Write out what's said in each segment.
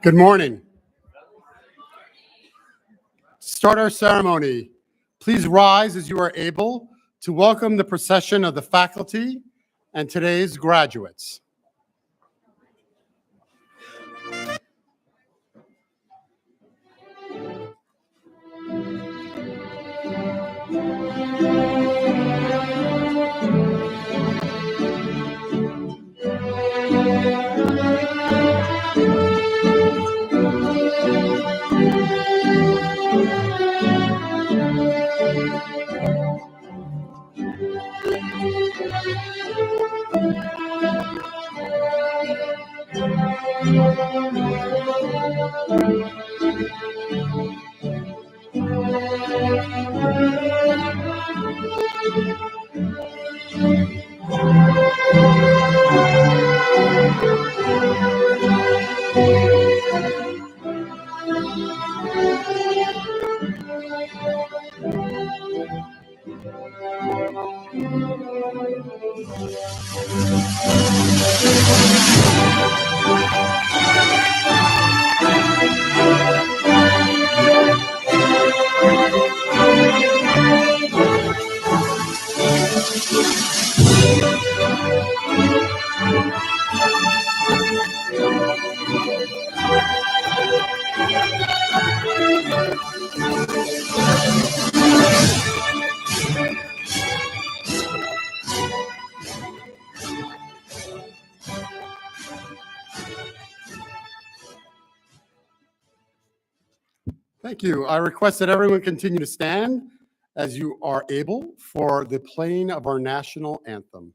Good morning. To start our ceremony, please rise as you are able to welcome the procession of the faculty and today's graduates. Thank you. I request that everyone continue to stand as you are able for the playing of our national anthem.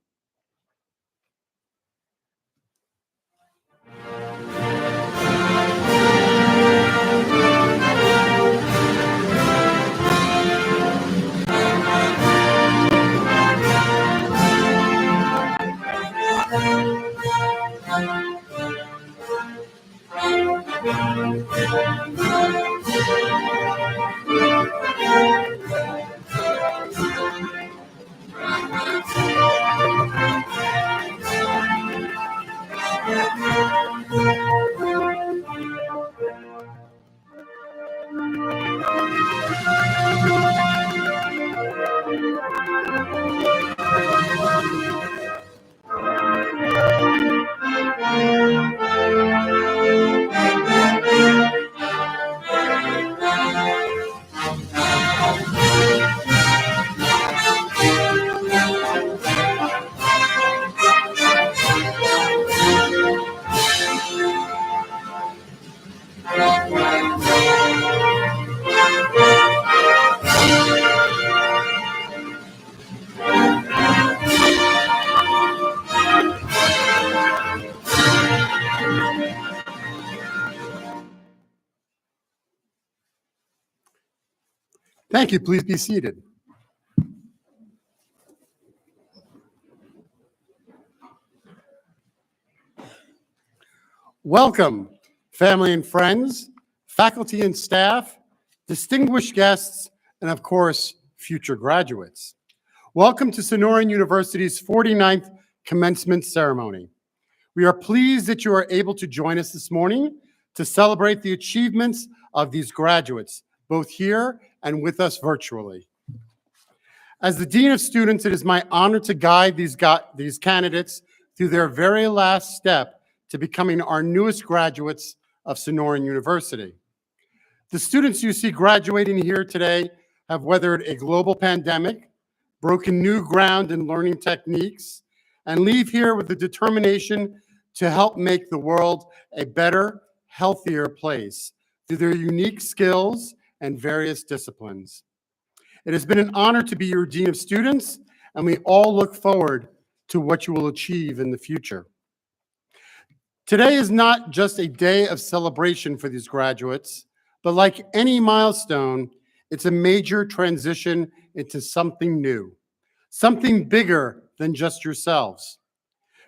Thank you. Please be seated. Welcome, family and friends, faculty and staff, distinguished guests, and of course, future graduates. Welcome to Sonoran University's 49th commencement ceremony. We are pleased that you are able to join us this morning to celebrate the achievements of these graduates, both here and with us virtually. As the Dean of Students, it is my honor to guide these candidates through their very last step to becoming our newest graduates of Sonoran University. The students you see graduating here today have weathered a global pandemic, broken new ground in learning techniques, and leave here with the determination to help make the world a better, healthier place through their unique skills and various disciplines. It has been an honor to be your Dean of Students, and we all look forward to what you will achieve in the future. Today is not just a day of celebration for these graduates, but like any milestone, it's a major transition into something new, something bigger than just yourselves.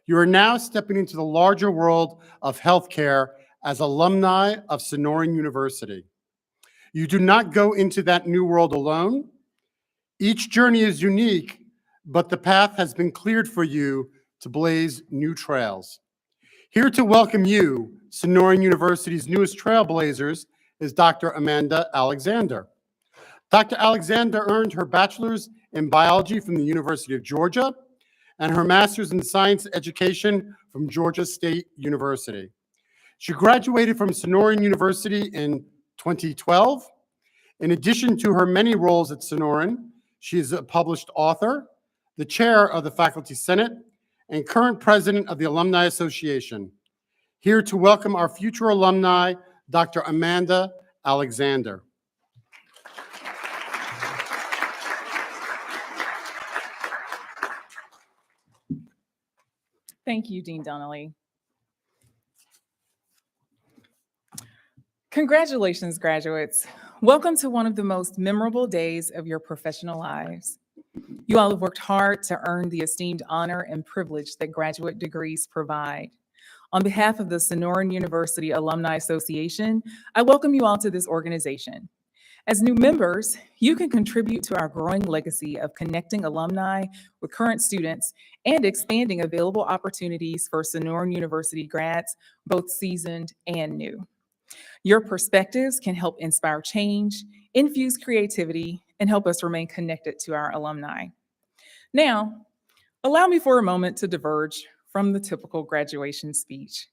You are now stepping into the larger world of healthcare as alumni of Sonoran University. You do not go into that new world alone. Each journey is unique, but the path has been cleared for you to blaze new trails. Here to welcome you, Sonoran University's newest trailblazers, is Dr. Amanda Alexander. Dr. Alexander earned her bachelor's in biology from the University of Georgia and her master's in science education from Georgia State University. She graduated from Sonoran University in 2012. In addition to her many roles at Sonoran, she is a published author, the chair of the Faculty Senate, and current president of the Alumni Association. Here to welcome our future alumni, Dr. Amanda Alexander. Thank you, Dean Donnelly. Congratulations, graduates. Welcome to one of the most memorable days of your professional lives. You all have worked hard to earn the esteemed honor and privilege that graduate degrees provide. On behalf of the Sonoran University Alumni Association, I welcome you all to this organization. As new members, you can contribute to our growing legacy of connecting alumni with current students and expanding available opportunities for Sonoran University grads, both seasoned and new. Your perspectives can help inspire change, infuse creativity, and help us remain connected to our alumni. Now, allow me for a moment to diverge from the typical graduation speech.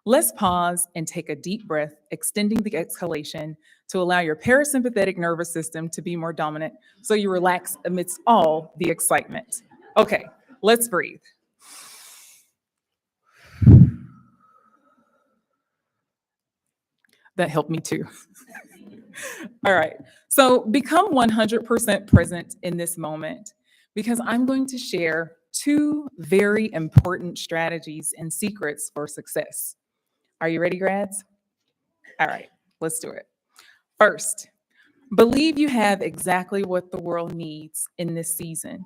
Let's pause and take a deep breath, extending the exhalation to allow your parasympathetic nervous system to be more dominant so you relax amidst all the excitement. Okay, let's breathe. That helped me too. All right, so become 100% present in this moment because I'm going to share two very important strategies and secrets for success. Are you ready, grads? All right, let's do it. First, believe you have exactly what the world needs in this season.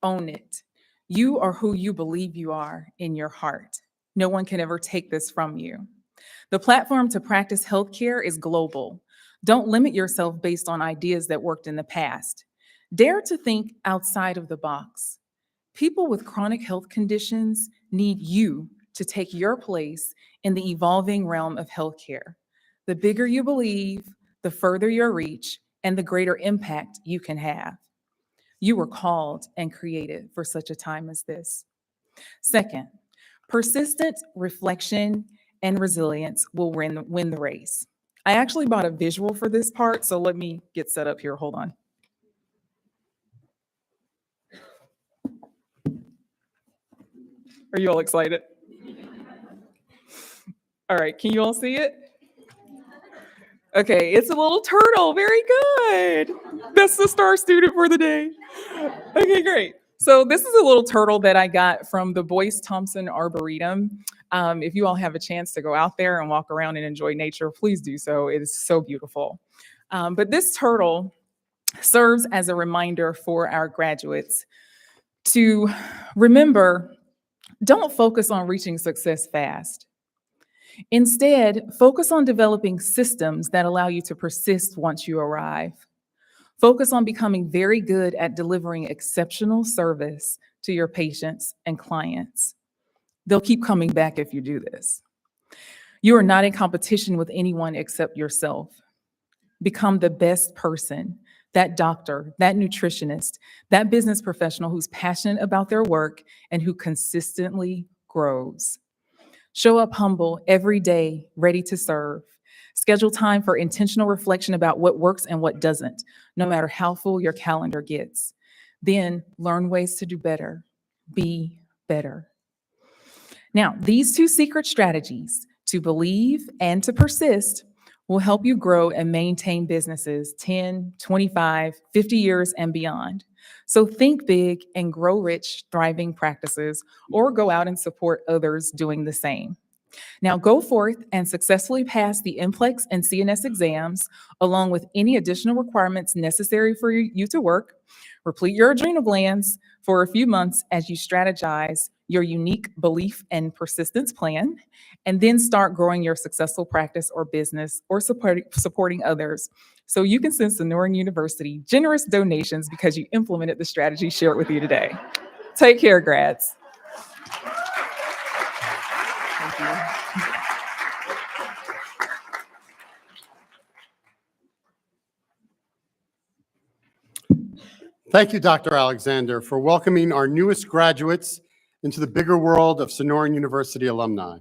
Own it. You are who you believe you are in your heart. No one can ever take this from you. The platform to practice healthcare is global. Don't limit yourself based on ideas that worked in the past. Dare to think outside of the box. People with chronic health conditions need you to take your place in the evolving realm of healthcare. The bigger you believe, the further your reach, and the greater impact you can have. You were called and created for such a time as this. Second, persistent reflection and resilience will win the race. I actually bought a visual for this part, so let me get set up here. Hold on. Are you all excited? All right, can you all see it? Okay, it's a little turtle. Very good. That's the star student for the day. Okay, great. So this is a little turtle that I got from the Boyce Thompson Arboretum. If you all have a chance to go out there and walk around and enjoy nature, please do so. It is so beautiful. But this turtle serves as a reminder for our graduates to remember, don't focus on reaching success fast. Instead, focus on developing systems that allow you to persist once you arrive. Focus on becoming very good at delivering exceptional service to your patients and clients. They'll keep coming back if you do this. You are not in competition with anyone except yourself. Become the best person, that doctor, that nutritionist, that business professional who's passionate about their work and who consistently grows. Show up humble every day, ready to serve. Schedule time for intentional reflection about what works and what doesn't, no matter how full your calendar gets. Then learn ways to do better. Be better. Now, these two secret strategies, to believe and to persist, will help you grow and maintain businesses 10, 25, 50 years and beyond. So think big and grow rich, thriving practices, or go out and support others doing the same. Now go forth and successfully pass the NPLEX and CNS exams, along with any additional requirements necessary for you to work. Replete your adrenal glands for a few months as you strategize your unique belief and persistence plan, and then start growing your successful practice or business or supporting others. So you can send Sonoran University generous donations because you implemented the strategy shared with you today. Take care, grads. Thank you. Thank you, Dr. Alexander, for welcoming our newest graduates into the bigger world of Sonoran University alumni.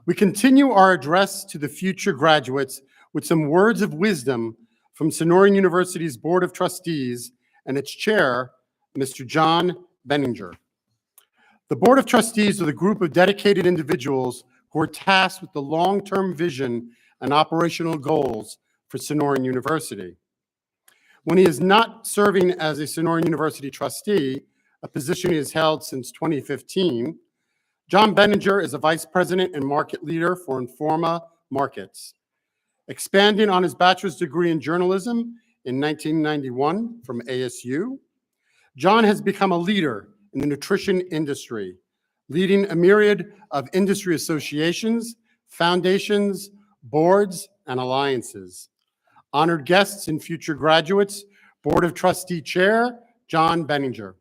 We continue our address to the future graduates with some words of wisdom from Sonoran University's Board of Trustees and its chair, Mr. John Benninger. The Board of Trustees are the group of dedicated individuals who are tasked with the long-term vision and operational goals for Sonoran University. When he is not serving as a Sonoran University trustee, a position he has held since 2015, John Benninger is a vice president and market leader for Informa Markets. Expanding on his bachelor's degree in journalism in 1991 from ASU, John has become a leader in the nutrition industry, leading a myriad of industry associations, foundations, boards, and alliances. Honored guests and future graduates, Board of Trustee Chair, John Benninger.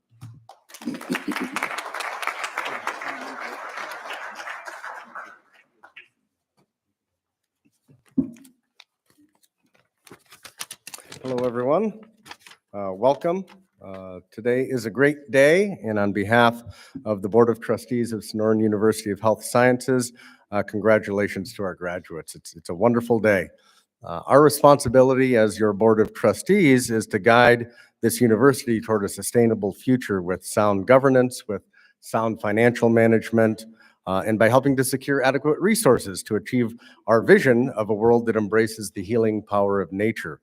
Hello, everyone. Welcome. Today is a great day, and on behalf of the Board of Trustees of Sonoran University of Health Sciences, congratulations to our graduates. It's a wonderful day. Our responsibility as your Board of Trustees is to guide this university toward a sustainable future with sound governance, with sound financial management, and by helping to secure adequate resources to achieve our vision of a world that embraces the healing power of nature.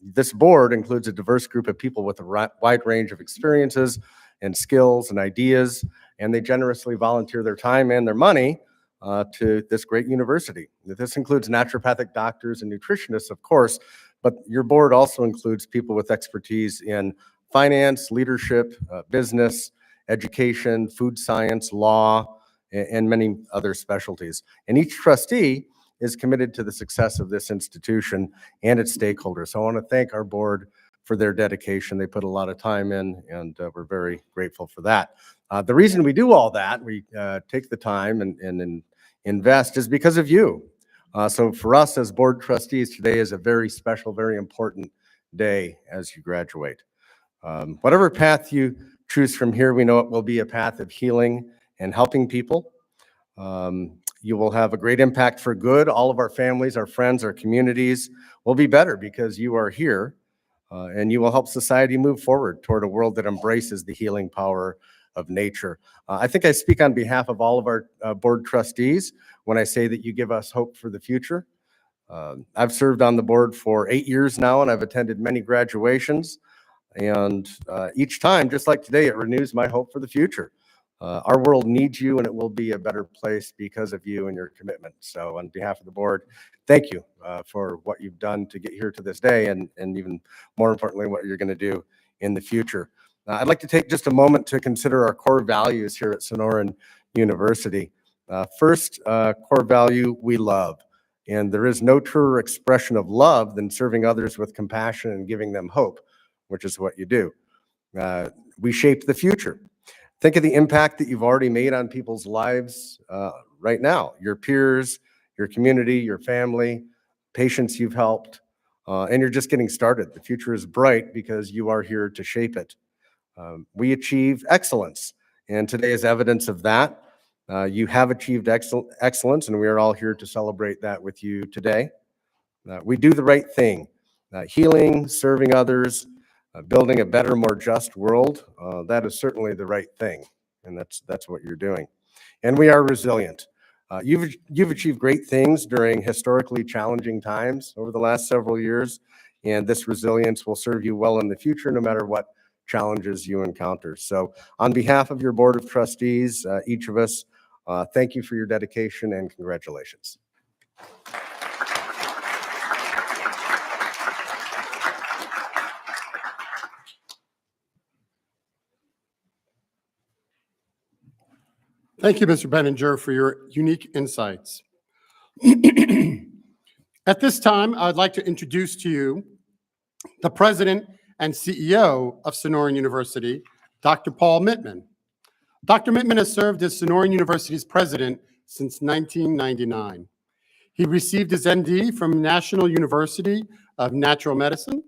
This board includes a diverse group of people with a wide range of experiences and skills and ideas, and they generously volunteer their time and their money to this great university. This includes naturopathic doctors and nutritionists, of course, but your board also includes people with expertise in finance, leadership, business, education, food science, law, and many other specialties. And each trustee is committed to the success of this institution and its stakeholders. So I want to thank our board for their dedication. They put a lot of time in, and we're very grateful for that. The reason we do all that, we take the time and invest, is because of you. So for us as board trustees, today is a very special, very important day as you graduate. Whatever path you choose from here, we know it will be a path of healing and helping people. You will have a great impact for good. All of our families, our friends, our communities will be better because you are here, and you will help society move forward toward a world that embraces the healing power of nature. I think I speak on behalf of all of our board trustees when I say that you give us hope for the future. I've served on the board for 8 years now, and I've attended many graduations. And each time, just like today, it renews my hope for the future. Our world needs you, and it will be a better place because of you and your commitment. So on behalf of the board, thank you for what you've done to get here to this day, and even more importantly, what you're going to do in the future. I'd like to take just a moment to consider our core values here at Sonoran University. First, core value, we love. And there is no truer expression of love than serving others with compassion and giving them hope, which is what you do. We shape the future. Think of the impact that you've already made on people's lives right now, your peers, your community, your family, patients you've helped, and you're just getting started. The future is bright because you are here to shape it. We achieve excellence, and today is evidence of that. You have achieved excellence, and we are all here to celebrate that with you today. We do the right thing, healing, serving others, building a better, more just world. That is certainly the right thing, and that's what you're doing. And we are resilient. You've achieved great things during historically challenging times over the last several years, and this resilience will serve you well in the future, no matter what challenges you encounter. So on behalf of your board of trustees, each of us, thank you for your dedication and congratulations. Thank you, Mr. Benninger, for your unique insights. At this time, I'd like to introduce to you the President and CEO of Sonoran University, Dr. Paul Mittman. Dr. Mittman has served as Sonoran University's president since 1999. He received his MD from National University of Natural Medicine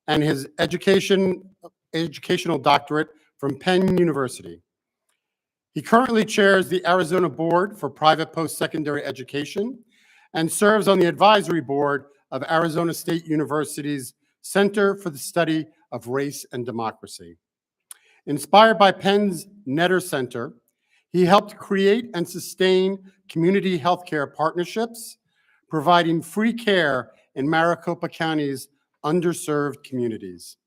and his educational doctorate from Penn University. He currently chairs the Arizona Board for Private Post-Secondary Education and serves on the advisory board of Arizona State University's Center for the Study of Race and Democracy. Inspired by Penn's Netter Center, he helped create and sustain community healthcare partnerships, providing free care in Maricopa County's underserved communities.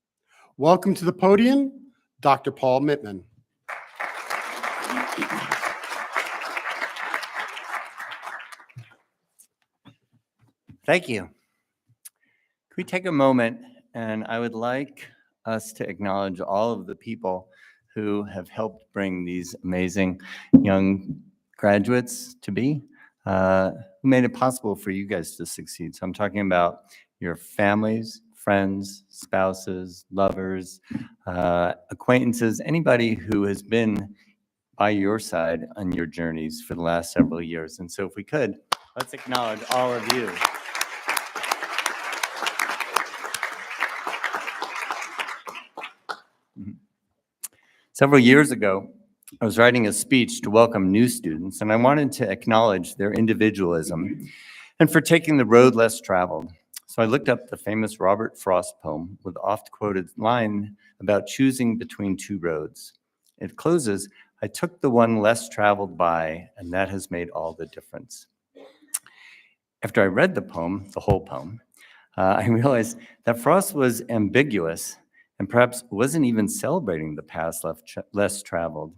Welcome to the podium, Dr. Paul Mittman. Thank you. Can we take a moment, and I would like us to acknowledge all of the people who have helped bring these amazing young graduates to be, who made it possible for you guys to succeed. So I'm talking about your families, friends, spouses, lovers, acquaintances, anybody who has been by your side on your journeys for the last several years. And so if we could, let's acknowledge all of you. Several years ago, I was writing a speech to welcome new students, and I wanted to acknowledge their individualism and for taking the road less traveled. So I looked up the famous Robert Frost poem with the oft-quoted line about choosing between two roads. It closes, "I took the one less traveled by, and that has made all the difference." After I read the poem, the whole poem, I realized that Frost was ambiguous and perhaps wasn't even celebrating the paths less traveled.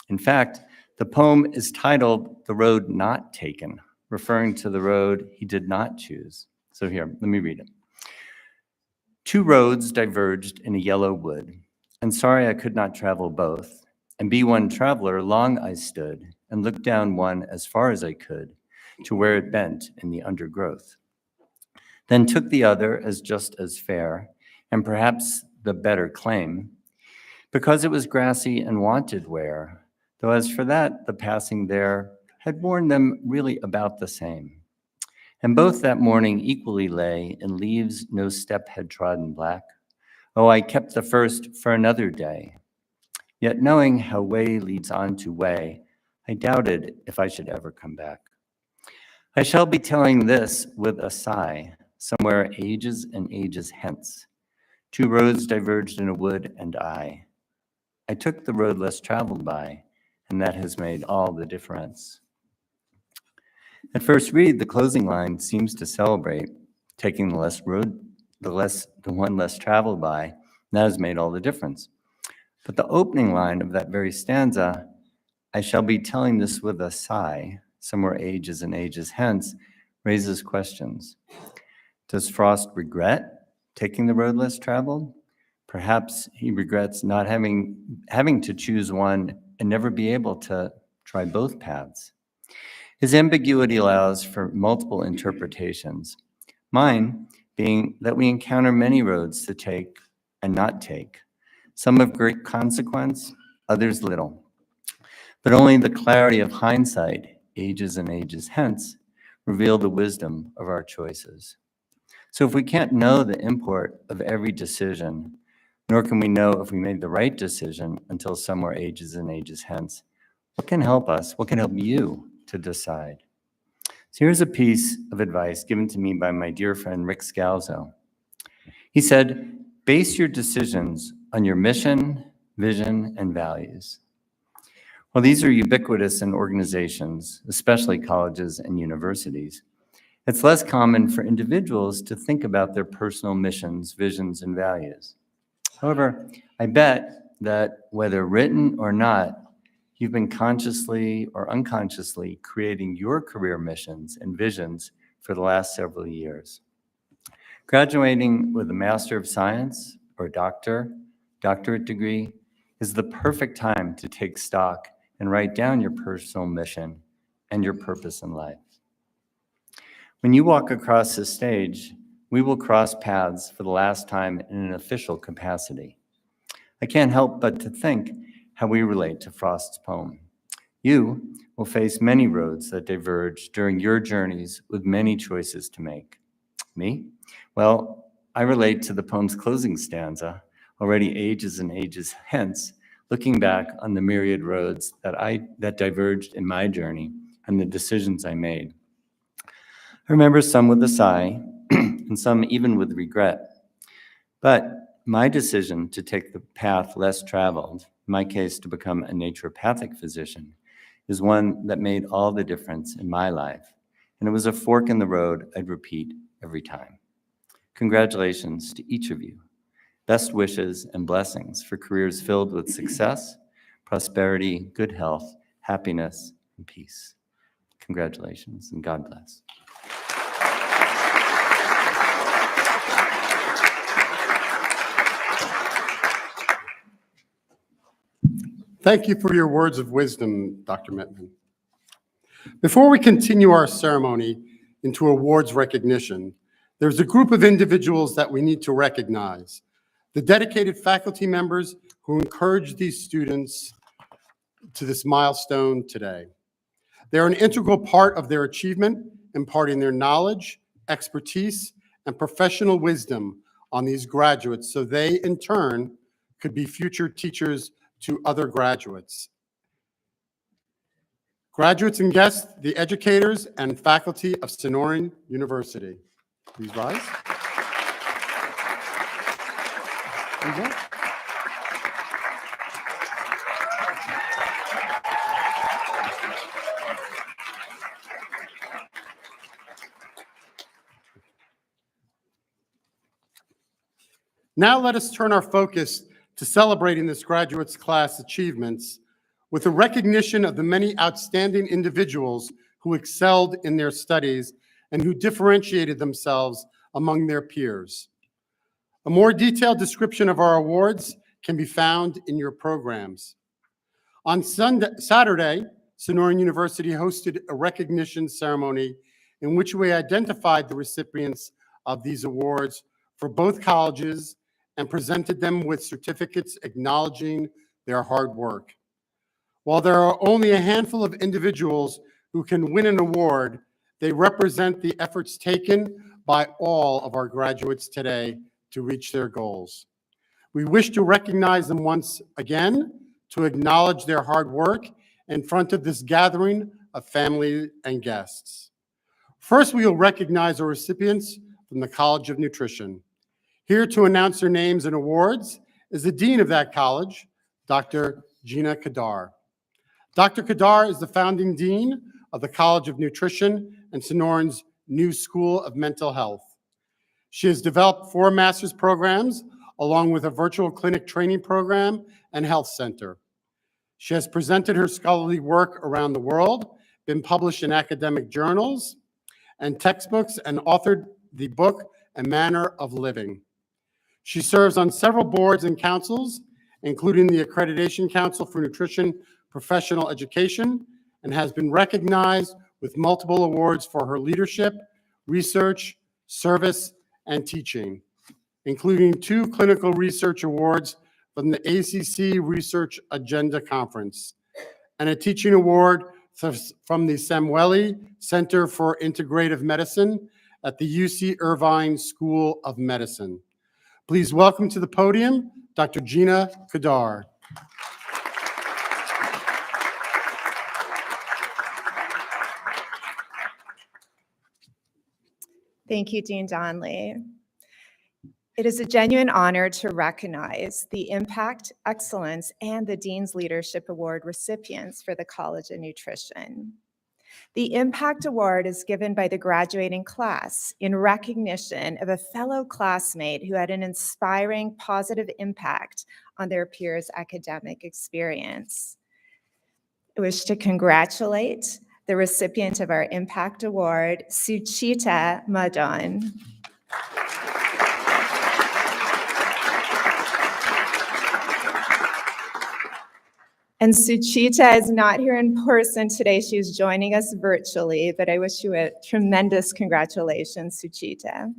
In fact, the poem is titled "The Road Not Taken," referring to the road he did not choose. So here, let me read it. "Two roads diverged in a yellow wood, and sorry I could not travel both. And be one traveler, long I stood, and looked down one as far as I could, to where it bent in the undergrowth. Then took the other as just as fair, and perhaps the better claim, because it was grassy and wanted wear, though as for that, the passing there had worn them really about the same. And both that morning equally lay in leaves no step had trodden black. Oh, I kept the first for another day. Yet knowing how way leads on to way, I doubted if I should ever come back. I shall be telling this with a sigh, somewhere ages and ages hence. Two roads diverged in a wood, and I took the road less traveled by, and that has made all the difference." At first read, the closing line seems to celebrate taking the one less traveled by, and that has made all the difference. But the opening line of that very stanza I shall be telling this with a sigh, somewhere ages and ages hence, raises questions. Does Frost regret taking the road less traveled? Perhaps he regrets not having to choose one and never be able to try both paths. His ambiguity allows for multiple interpretations. Mine being that we encounter many roads to take and not take, some of great consequence, others little. But only the clarity of hindsight, ages and ages hence, reveal the wisdom of our choices. So if we can't know the import of every decision, nor can we know if we made the right decision until somewhere ages and ages hence, what can help us? What can help you to decide? So here's a piece of advice given to me by my dear friend Rick Scalzo. He said, base your decisions on your mission, vision, and values. Well, these are ubiquitous in organizations, especially colleges and universities. It's less common for individuals to think about their personal missions, visions, and values. However, I bet that whether written or not, you've been consciously or unconsciously creating your career missions and visions for the last several years. Graduating with a Master of Science or doctorate degree is the perfect time to take stock and write down your personal mission and your purpose in life. When you walk across this stage, we will cross paths for the last time in an official capacity. I can't help but to think how we relate to Frost's poem. You will face many roads that diverge during your journeys with many choices to make. Me? Well, I relate to the poem's closing stanza, already ages and ages hence, looking back on the myriad roads that diverged in my journey and the decisions I made. I remember some with a sigh and some even with regret. But my decision to take the path less traveled, in my case to become a naturopathic physician, is one that made all the difference in my life. And it was a fork in the road I'd repeat every time. Congratulations to each of you. Best wishes and blessings for careers filled with success, prosperity, good health, happiness, and peace. Congratulations and God bless. Thank you for your words of wisdom, Dr. Mittman. Before we continue our ceremony into awards recognition, there's a group of individuals that we need to recognize. The dedicated faculty members who encourage these students to this milestone today. They're an integral part of their achievement, imparting their knowledge, expertise, and professional wisdom on these graduates so they, in turn, could be future teachers to other graduates. Graduates and guests, the educators and faculty of Sonoran University. Please rise. Now let us turn our focus to celebrating this graduates class achievements with a recognition of the many outstanding individuals who excelled in their studies and who differentiated themselves among their peers. A more detailed description of our awards can be found in your programs. On Saturday, Sonoran University hosted a recognition ceremony in which we identified the recipients of these awards for both colleges and presented them with certificates acknowledging their hard work. While there are only a handful of individuals who can win an award, they represent the efforts taken by all of our graduates today to reach their goals. We wish to recognize them once again, to acknowledge their hard work in front of this gathering of family and guests. First, we will recognize our recipients from the College of Nutrition. Here to announce their names and awards is the Dean of that college, Dr. Gina Kadar. Dr. Kadar is the founding Dean of the College of Nutrition and Sonoran's new School of Mental Health. She has developed 4 master's programs, along with a virtual clinic training program and health center. She has presented her scholarly work around the world, been published in academic journals and textbooks, and authored the book, A Manner of Living. She serves on several boards and councils, including the Accreditation Council for Nutrition Professional Education, and has been recognized with multiple awards for her leadership, research, service, and teaching, including 2 clinical research awards from the ACC Research Agenda Conference, and a teaching award from the Samueli Center for Integrative Medicine at the UC Irvine School of Medicine. Please welcome to the podium, Dr. Gina Kadar. Thank you, Dean Donley. It is a genuine honor to recognize the Impact, Excellence, and the Dean's Leadership Award recipients for the College of Nutrition. The Impact Award is given by the graduating class in recognition of a fellow classmate who had an inspiring, positive impact on their peers' academic experience. I wish to congratulate the recipient of our Impact Award, Suchita Madan. And Suchita is not here in person today. She's joining us virtually, but I wish you a tremendous congratulations, Suchita.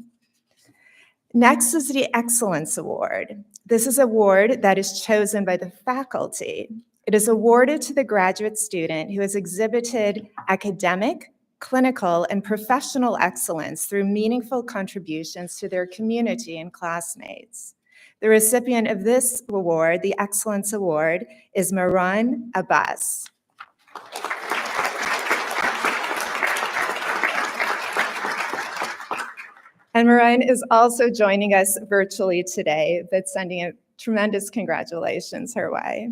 Next is the Excellence Award. This is an award that is chosen by the faculty. It is awarded to the graduate student who has exhibited academic, clinical, and professional excellence through meaningful contributions to their community and classmates. The recipient of this award, the Excellence Award, is Maran Abbas. And Maran is also joining us virtually today, but sending a tremendous congratulations her way.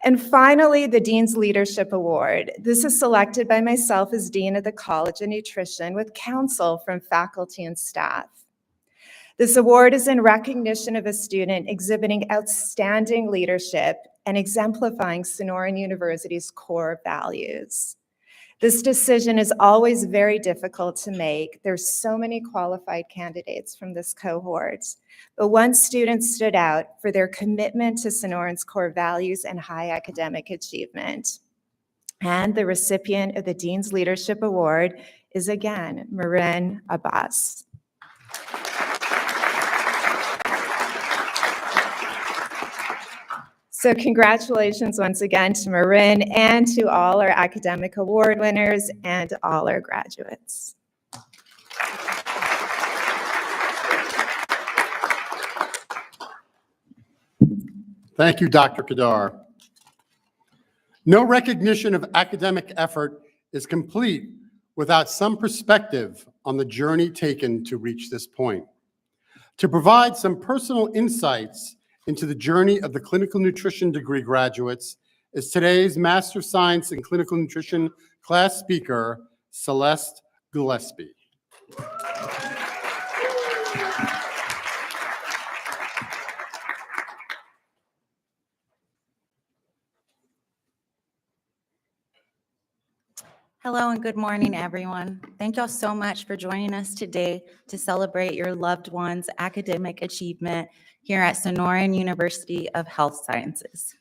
And finally, the Dean's Leadership Award. This is selected by myself as Dean of the College of Nutrition with counsel from faculty and staff. This award is in recognition of a student exhibiting outstanding leadership and exemplifying Sonoran University's core values. This decision is always very difficult to make. There's so many qualified candidates from this cohort, but one student stood out for their commitment to Sonoran's core values and high academic achievement. And the recipient of the Dean's Leadership Award is again Marin Abbas. So congratulations once again to Marin and to all our academic award winners and all our graduates. Thank you, Dr. Kadar. No recognition of academic effort is complete without some perspective on the journey taken to reach this point. To provide some personal insights into the journey of the clinical nutrition degree graduates is today's Master of Science in Clinical Nutrition class speaker, Celeste Gillespie. Hello and good morning, everyone. Thank y'all so much for joining us today to celebrate your loved one's academic achievement here at Sonoran University of Health Sciences.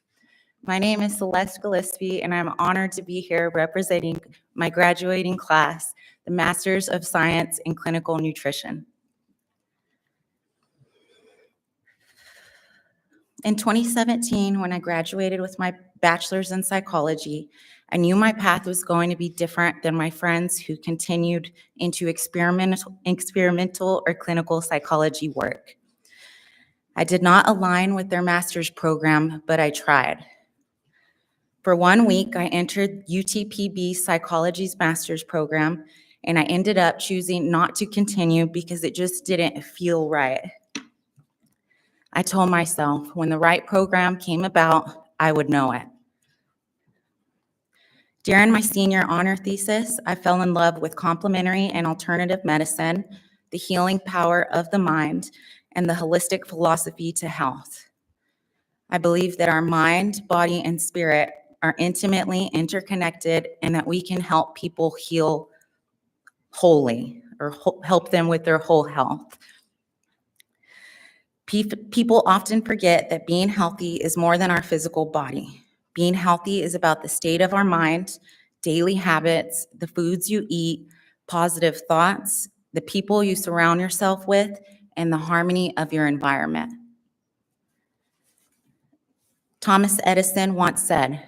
My name is Celeste Gillespie, and I'm honored to be here representing my graduating class, the Masters of Science in Clinical Nutrition. In 2017, when I graduated with my bachelor's in psychology, I knew my path was going to be different than my friends who continued into experimental or clinical psychology work. I did not align with their master's program, but I tried. For 1 week, I entered UTPB Psychology's master's program, and I ended up choosing not to continue because it just didn't feel right. I told myself when the right program came about, I would know it. During my senior honor thesis, I fell in love with complementary and alternative medicine, the healing power of the mind, and the holistic philosophy to health. I believe that our mind, body, and spirit are intimately interconnected and that we can help people heal wholly or help them with their whole health. People often forget that being healthy is more than our physical body. Being healthy is about the state of our mind, daily habits, the foods you eat, positive thoughts, the people you surround yourself with, and the harmony of your environment. Thomas Edison once said,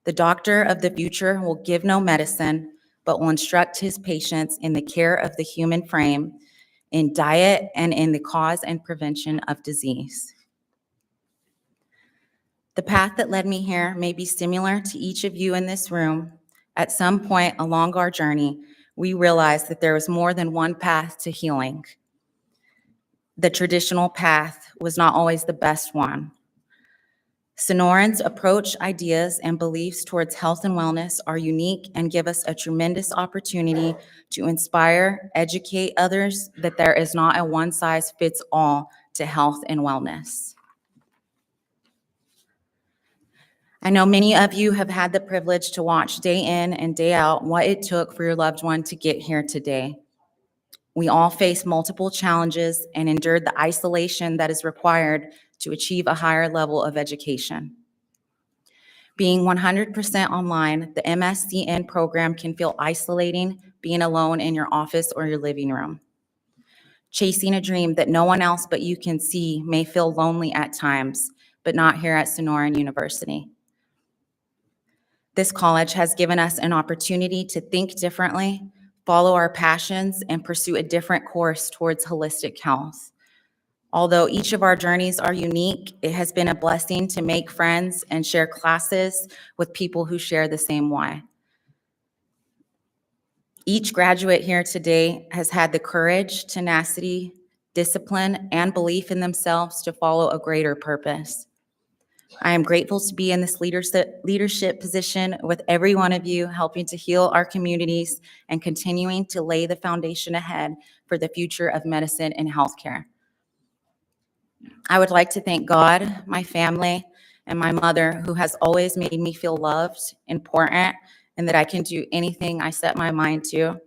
"The doctor of the future will give no medicine, but will instruct his patients in the care of the human frame, in diet, and in the cause and prevention of disease." The path that led me here may be similar to each of you in this room. At some point along our journey, we realized that there was more than one path to healing. The traditional path was not always the best one. Sonoran's approach, ideas, and beliefs towards health and wellness are unique and give us a tremendous opportunity to inspire, educate others that there is not a one-size-fits-all to health and wellness. I know many of you have had the privilege to watch day in and day out what it took for your loved one to get here today. We all face multiple challenges and endured the isolation that is required to achieve a higher level of education. Being 100% online, the MSCN program can feel isolating, being alone in your office or your living room. Chasing a dream that no one else but you can see may feel lonely at times, but not here at Sonoran University. This college has given us an opportunity to think differently, follow our passions, and pursue a different course towards holistic health. Although each of our journeys are unique, it has been a blessing to make friends and share classes with people who share the same why. Each graduate here today has had the courage, tenacity, discipline, and belief in themselves to follow a greater purpose. I am grateful to be in this leadership position with every one of you, helping to heal our communities and continuing to lay the foundation ahead for the future of medicine and healthcare. I would like to thank God, my family, and my mother, who has always made me feel loved, important, and that I can do anything I set my mind to.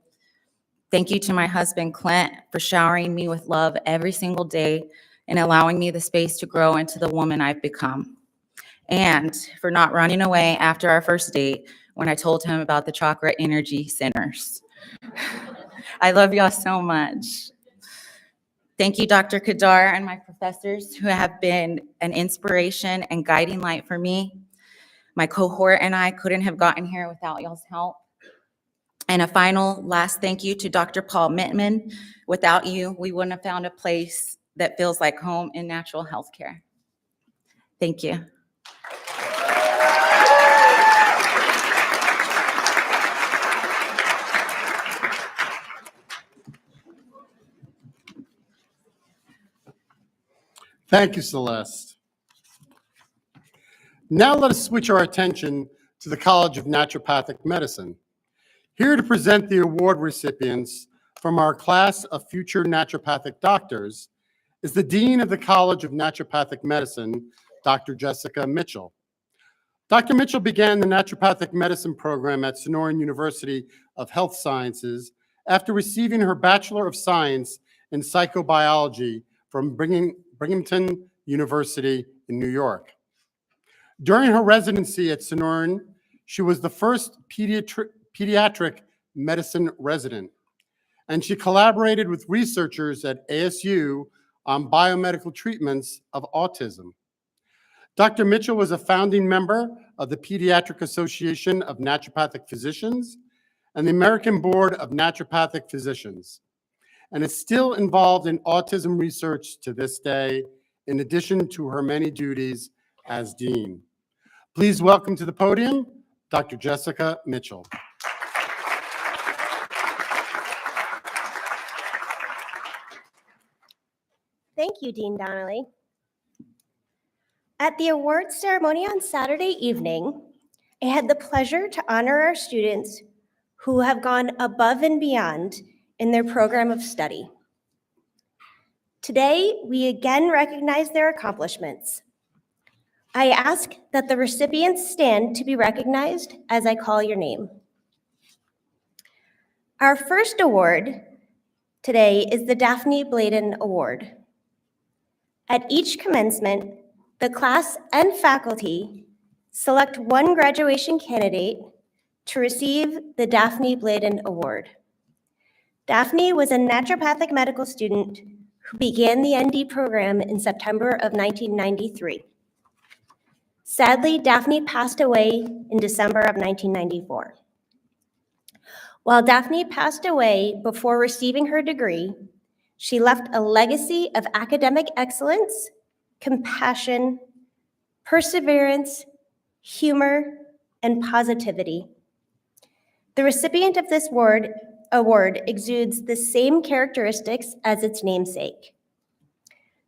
Thank you to my husband, Clint, for showering me with love every single day and allowing me the space to grow into the woman I've become. And for not running away after our first date when I told him about the chakra energy centers. I love y'all so much. Thank you, Dr. Kadar, and my professors who have been an inspiration and guiding light for me. My cohort and I couldn't have gotten here without y'all's help. And a final last thank you to Dr. Paul Mittman. Without you, we wouldn't have found a place that feels like home in natural healthcare. Thank you. Thank you, Celeste. Now let us switch our attention to the College of Naturopathic Medicine. Here to present the award recipients from our class of future naturopathic doctors is the Dean of the College of Naturopathic Medicine, Dr. Jessica Mitchell. Dr. Mitchell began the naturopathic medicine program at Sonoran University of Health Sciences after receiving her Bachelor of Science in Psychobiology from Binghamton University in New York. During her residency at Sonoran, she was the first pediatric medicine resident, and she collaborated with researchers at ASU on biomedical treatments of autism. Dr. Mitchell was a founding member of the Pediatric Association of Naturopathic Physicians and the American Board of Naturopathic Physicians, and is still involved in autism research to this day, in addition to her many duties as dean. Please welcome to the podium, Dr. Jessica Mitchell. Thank you, Dean Donnelly. At the awards ceremony on Saturday evening, I had the pleasure to honor our students who have gone above and beyond in their program of study. Today, we again recognize their accomplishments. I ask that the recipients stand to be recognized as I call your name. Our first award today is the Daphne Bladen Award. At each commencement, the class and faculty select one graduation candidate to receive the Daphne Bladen Award. Daphne was a naturopathic medical student who began the ND program in September of 1993. Sadly, Daphne passed away in December of 1994. While Daphne passed away before receiving her degree, she left a legacy of academic excellence, compassion, perseverance, humor, and positivity. The recipient of this award exudes the same characteristics as its namesake.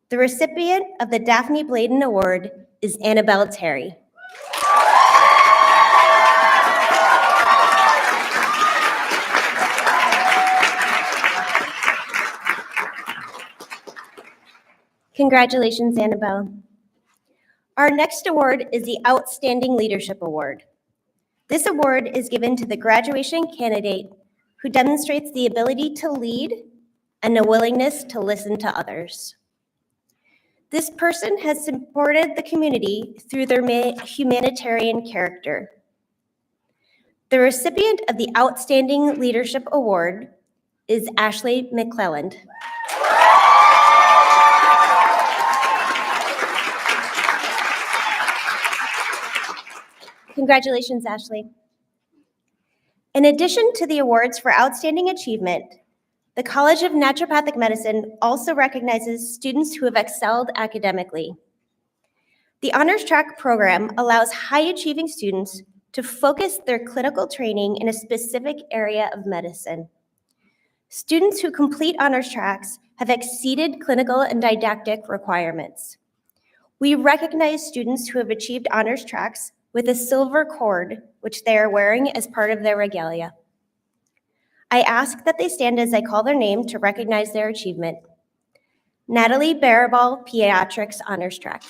The recipient of the Daphne Bladen Award is Annabelle Terry. Congratulations, Annabelle. Our next award is the Outstanding Leadership Award. This award is given to the graduation candidate who demonstrates the ability to lead and a willingness to listen to others. This person has supported the community through their humanitarian character. The recipient of the Outstanding Leadership Award is Ashley McClelland. Congratulations, Ashley. In addition to the awards for outstanding achievement, the College of Naturopathic Medicine also recognizes students who have excelled academically. The Honors Track program allows high-achieving students to focus their clinical training in a specific area of medicine. Students who complete Honors Tracks have exceeded clinical and didactic requirements. We recognize students who have achieved Honors Tracks with a silver cord, which they are wearing as part of their regalia. I ask that they stand as I call their name to recognize their achievement. Natalie Barabal, Pediatrics Honors Track.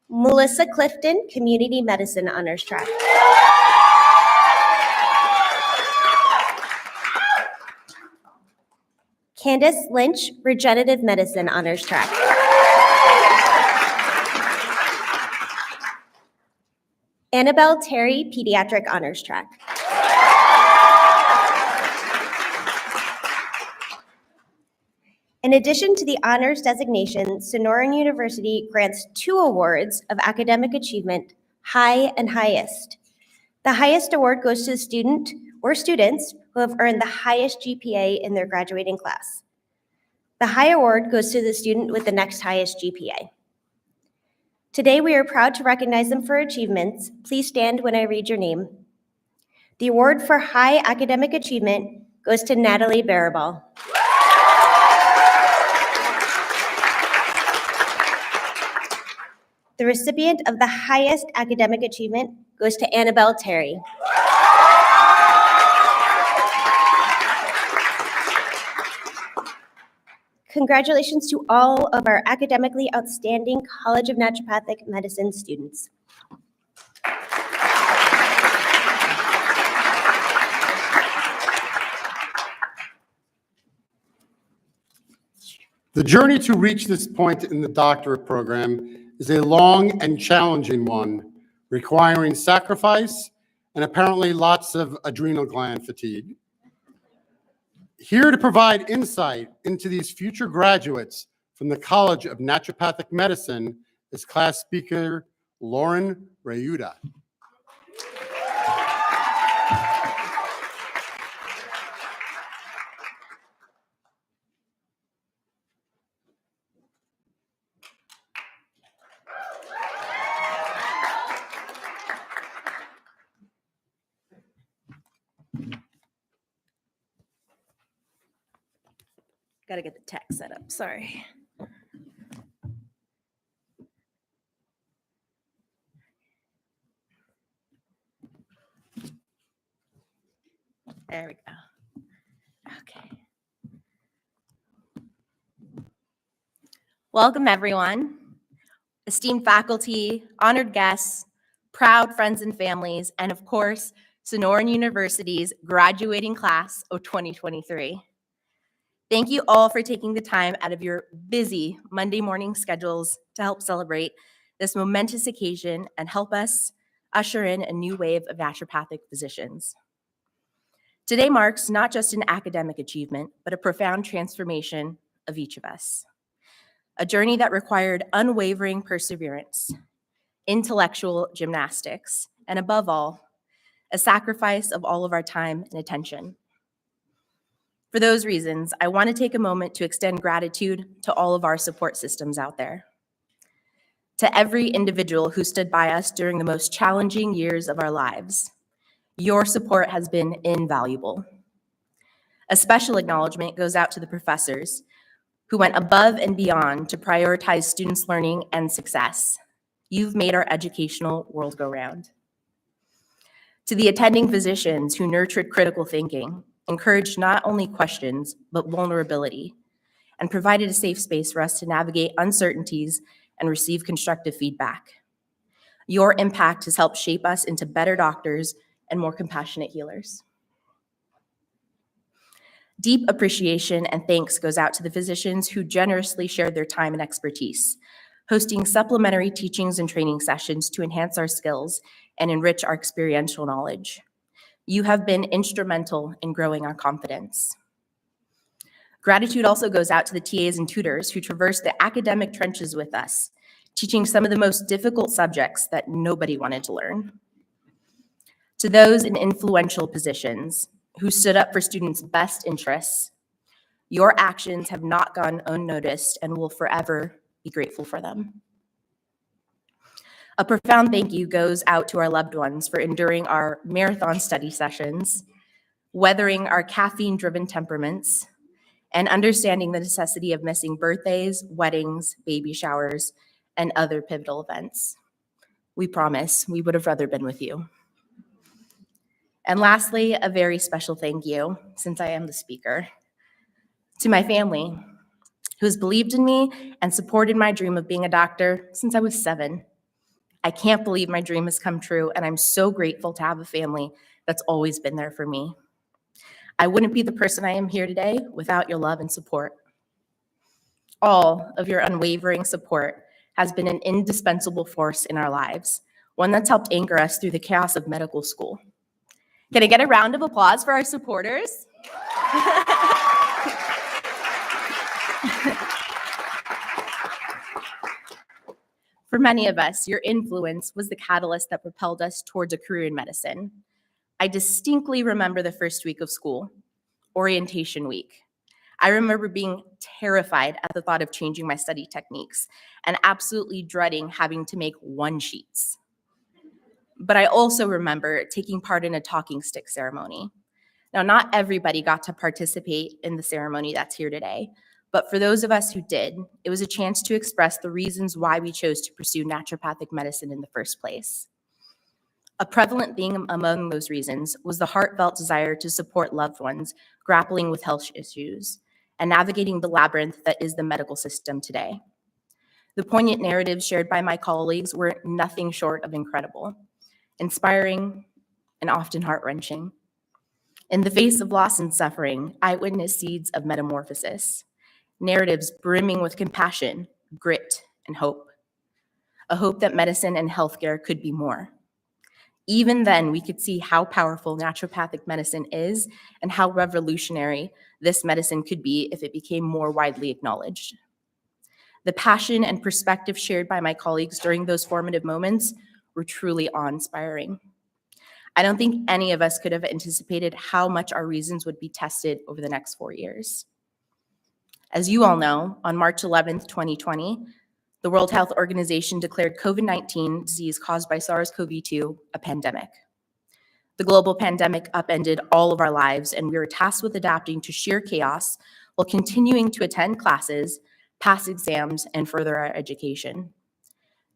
Melissa Clifton, Community Medicine Honors Track. Candace Lynch, Regenerative Medicine Honors Track. Annabelle Terry, Pediatric Honors Track. In addition to the honors designation, Sonoran University grants 2 awards of academic achievement, high and highest. The highest award goes to the student or students who have earned the highest GPA in their graduating class. The high award goes to the student with the next highest GPA. Today, we are proud to recognize them for achievements. Please stand when I read your name. The award for high academic achievement goes to Natalie Barabal. The recipient of the highest academic achievement goes to Annabelle Terry. Congratulations to all of our academically outstanding College of Naturopathic Medicine students. The journey to reach this point in the doctorate program is a long and challenging one, requiring sacrifice and apparently lots of adrenal gland fatigue. Here to provide insight into these future graduates from the College of Naturopathic Medicine is class speaker Lauren Rayuda. Got to get the tech set up, sorry. There we go. Okay. Welcome, everyone. Esteemed faculty, honored guests, proud friends and families, and of course, Sonoran University's graduating class of 2023. Thank you all for taking the time out of your busy Monday morning schedules to help celebrate this momentous occasion and help us usher in a new wave of naturopathic physicians. Today marks not just an academic achievement, but a profound transformation of each of us. A journey that required unwavering perseverance, intellectual gymnastics, and above all, a sacrifice of all of our time and attention. For those reasons, I want to take a moment to extend gratitude to all of our support systems out there. To every individual who stood by us during the most challenging years of our lives, your support has been invaluable. A special acknowledgement goes out to the professors who went above and beyond to prioritize students' learning and success. You've made our educational world go round. To the attending physicians who nurtured critical thinking, encouraged not only questions, but vulnerability, and provided a safe space for us to navigate uncertainties and receive constructive feedback. Your impact has helped shape us into better doctors and more compassionate healers. Deep appreciation and thanks goes out to the physicians who generously shared their time and expertise, hosting supplementary teachings and training sessions to enhance our skills and enrich our experiential knowledge. You have been instrumental in growing our confidence. Gratitude also goes out to the TAs and tutors who traversed the academic trenches with us, teaching some of the most difficult subjects that nobody wanted to learn. To those in influential positions who stood up for students' best interests, your actions have not gone unnoticed and will forever be grateful for them. A profound thank you goes out to our loved ones for enduring our marathon study sessions, weathering our caffeine-driven temperaments, and understanding the necessity of missing birthdays, weddings, baby showers, and other pivotal events. We promise we would have rather been with you. And lastly, a very special thank you, since I am the speaker, to my family, who has believed in me and supported my dream of being a doctor since I was 7. I can't believe my dream has come true, and I'm so grateful to have a family that's always been there for me. I wouldn't be the person I am here today without your love and support. All of your unwavering support has been an indispensable force in our lives, one that's helped anchor us through the chaos of medical school. Can I get a round of applause for our supporters? For many of us, your influence was the catalyst that propelled us towards a career in medicine. I distinctly remember the first week of school, orientation week. I remember being terrified at the thought of changing my study techniques and absolutely dreading having to make one-sheets. But I also remember taking part in a talking stick ceremony. Now, not everybody got to participate in the ceremony that's here today, but for those of us who did, it was a chance to express the reasons why we chose to pursue naturopathic medicine in the first place. A prevalent theme among those reasons was the heartfelt desire to support loved ones grappling with health issues and navigating the labyrinth that is the medical system today. The poignant narratives shared by my colleagues were nothing short of incredible, inspiring, and often heart-wrenching. In the face of loss and suffering, I witnessed seeds of metamorphosis, narratives brimming with compassion, grit, and hope. A hope that medicine and healthcare could be more. Even then, we could see how powerful naturopathic medicine is and how revolutionary this medicine could be if it became more widely acknowledged. The passion and perspective shared by my colleagues during those formative moments were truly awe-inspiring. I don't think any of us could have anticipated how much our reasons would be tested over the next 4 years. As you all know, on March 11th, 2020, the World Health Organization declared COVID-19 disease caused by SARS-CoV-2 a pandemic. The global pandemic upended all of our lives, and we were tasked with adapting to sheer chaos while continuing to attend classes, pass exams, and further our education.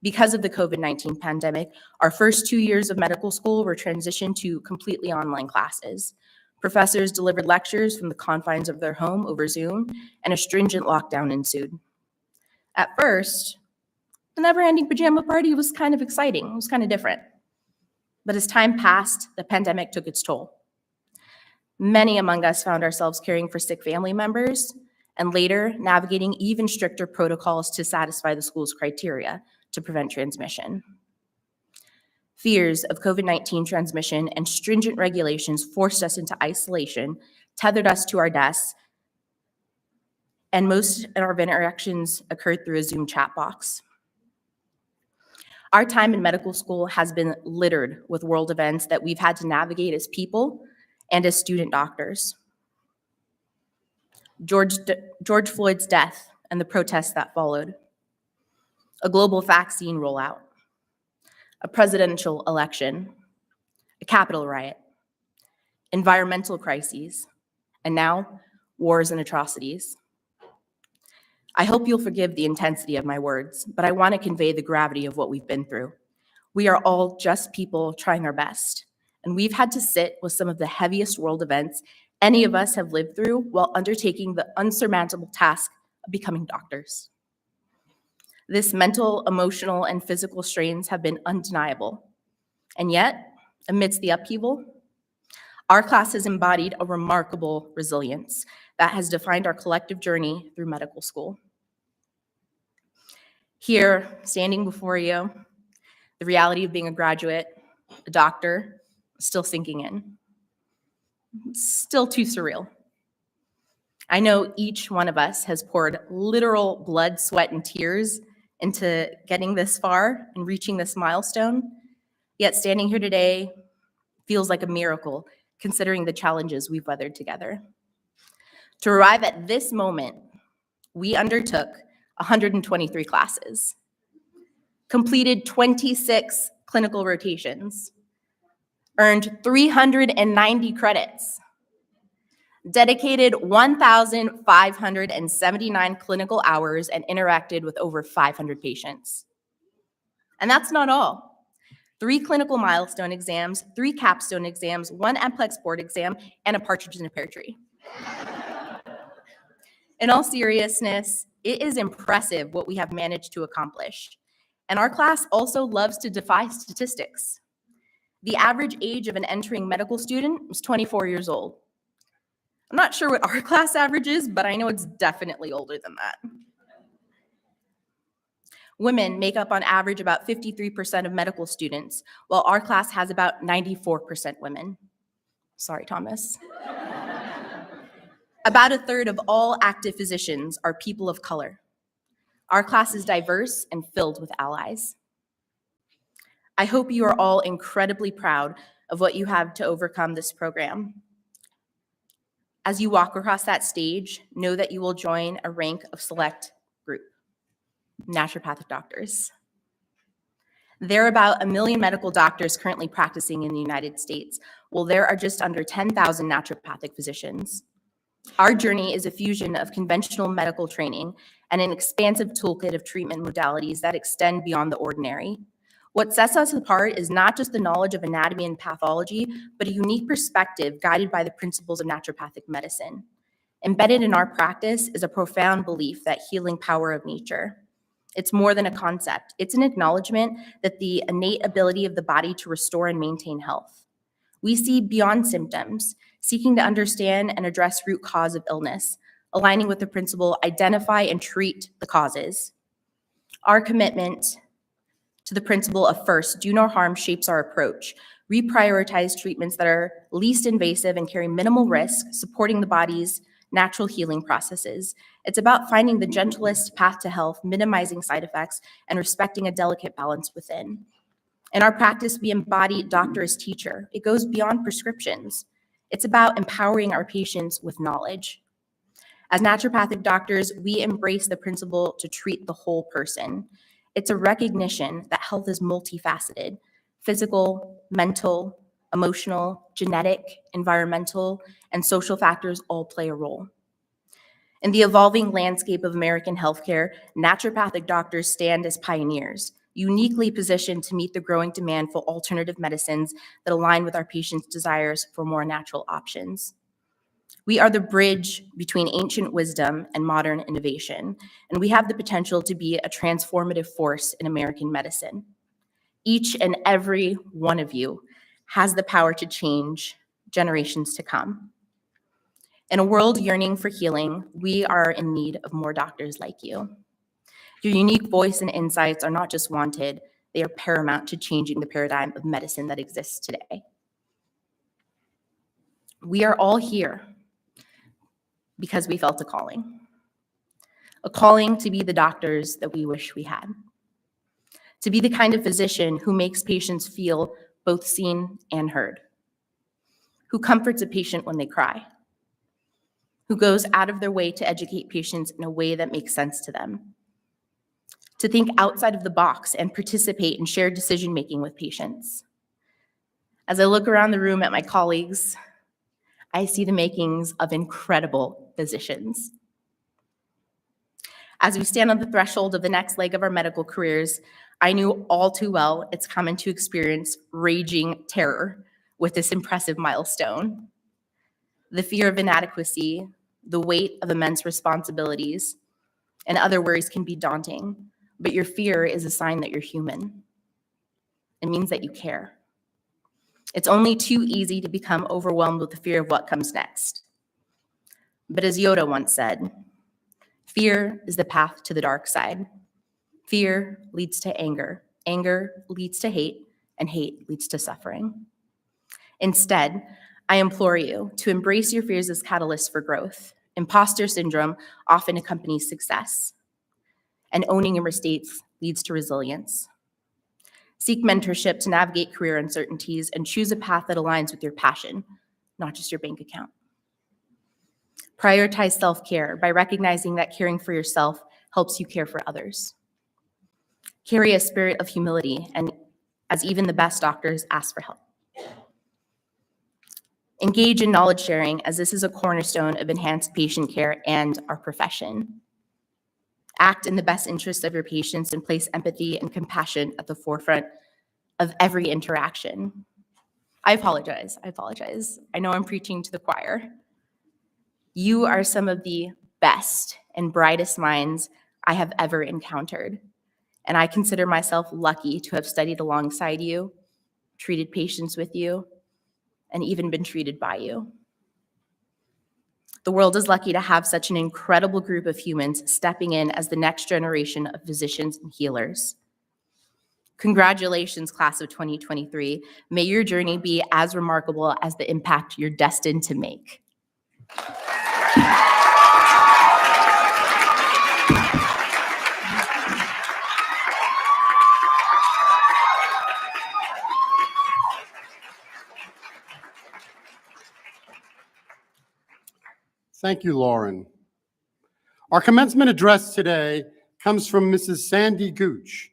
Because of the COVID-19 pandemic, our first 2 years of medical school were transitioned to completely online classes. Professors delivered lectures from the confines of their home over Zoom, and a stringent lockdown ensued. At first, the never-ending pajama party was kind of exciting. It was kind of different. But as time passed, the pandemic took its toll. Many among us found ourselves caring for sick family members and later navigating even stricter protocols to satisfy the school's criteria to prevent transmission. Fears of COVID-19 transmission and stringent regulations forced us into isolation, tethered us to our desks, and most of our interactions occurred through a Zoom chat box. Our time in medical school has been littered with world events that we've had to navigate as people and as student doctors. George Floyd's death and the protests that followed, a global vaccine rollout, a presidential election, a Capitol riot, environmental crises, and now wars and atrocities. I hope you'll forgive the intensity of my words, but I want to convey the gravity of what we've been through. We are all just people trying our best, and we've had to sit with some of the heaviest world events any of us have lived through while undertaking the unsurmountable task of becoming doctors. This mental, emotional, and physical strains have been undeniable. And yet, amidst the upheaval, our class has embodied a remarkable resilience that has defined our collective journey through medical school. Here, standing before you, the reality of being a graduate, a doctor, still sinking in. It's still too surreal. I know each one of us has poured literal blood, sweat, and tears into getting this far and reaching this milestone, yet standing here today feels like a miracle considering the challenges we've weathered together. To arrive at this moment, we undertook 123 classes, completed 26 clinical rotations, earned 390 credits, dedicated 1,579 clinical hours, and interacted with over 500 patients. And that's not all. 3 clinical milestone exams, 3 capstone exams, 1 NCLEX board exam, and a partridge in a pear tree. In all seriousness, it is impressive what we have managed to accomplish. And our class also loves to defy statistics. The average age of an entering medical student was 24 years old. I'm not sure what our class average is, but I know it's definitely older than that. Women make up on average about 53% of medical students, while our class has about 94% women. Sorry, Thomas. About a third of all active physicians are people of color. Our class is diverse and filled with allies. I hope you are all incredibly proud of what you have to overcome this program. As you walk across that stage, know that you will join a rank of select group, naturopathic doctors. There are about 1 million medical doctors currently practicing in the United States, while there are just under 10,000 naturopathic physicians. Our journey is a fusion of conventional medical training and an expansive toolkit of treatment modalities that extend beyond the ordinary. What sets us apart is not just the knowledge of anatomy and pathology, but a unique perspective guided by the principles of naturopathic medicine. Embedded in our practice is a profound belief that healing power of nature. It's more than a concept. It's an acknowledgement that the innate ability of the body to restore and maintain health. We see beyond symptoms, seeking to understand and address root cause of illness, aligning with the principle, identify and treat the causes. Our commitment to the principle of first, do no harm shapes our approach. We prioritize treatments that are least invasive and carry minimal risk, supporting the body's natural healing processes. It's about finding the gentlest path to health, minimizing side effects, and respecting a delicate balance within. In our practice, we embody doctor as teacher. It goes beyond prescriptions. It's about empowering our patients with knowledge. As naturopathic doctors, we embrace the principle to treat the whole person. It's a recognition that health is multifaceted: physical, mental, emotional, genetic, environmental, and social factors all play a role. In the evolving landscape of American healthcare, naturopathic doctors stand as pioneers, uniquely positioned to meet the growing demand for alternative medicines that align with our patients' desires for more natural options. We are the bridge between ancient wisdom and modern innovation, and we have the potential to be a transformative force in American medicine. Each and every one of you has the power to change generations to come. In a world yearning for healing, we are in need of more doctors like you. Your unique voice and insights are not just wanted, they are paramount to changing the paradigm of medicine that exists today. We are all here because we felt a calling to be the doctors that we wish we had, to be the kind of physician who makes patients feel both seen and heard, who comforts a patient when they cry, who goes out of their way to educate patients in a way that makes sense to them, to think outside of the box and participate in shared decision-making with patients. As I look around the room at my colleagues, I see the makings of incredible physicians. As we stand on the threshold of the next leg of our medical careers, I knew all too well it's common to experience raging terror with this impressive milestone. The fear of inadequacy, the weight of immense responsibilities, and other worries can be daunting, but your fear is a sign that you're human. It means that you care. It's only too easy to become overwhelmed with the fear of what comes next. But as Yoda once said, fear is the path to the dark side. Fear leads to anger. Anger leads to hate, and hate leads to suffering. Instead, I implore you to embrace your fears as catalysts for growth. Imposter syndrome often accompanies success, and owning your mistakes leads to resilience. Seek mentorship to navigate career uncertainties and choose a path that aligns with your passion, not just your bank account. Prioritize self-care by recognizing that caring for yourself helps you care for others. Carry a spirit of humility, and as even the best doctors ask for help. Engage in knowledge sharing, as this is a cornerstone of enhanced patient care and our profession. Act in the best interest of your patients and place empathy and compassion at the forefront of every interaction. I apologize. I know I'm preaching to the choir. You are some of the best and brightest minds I have ever encountered, and I consider myself lucky to have studied alongside you, treated patients with you, and even been treated by you. The world is lucky to have such an incredible group of humans stepping in as the next generation of physicians and healers. Congratulations, class of 2023. May your journey be as remarkable as the impact you're destined to make. Thank you, Lauren. Our commencement address today comes from Mrs. Sandy Gooch,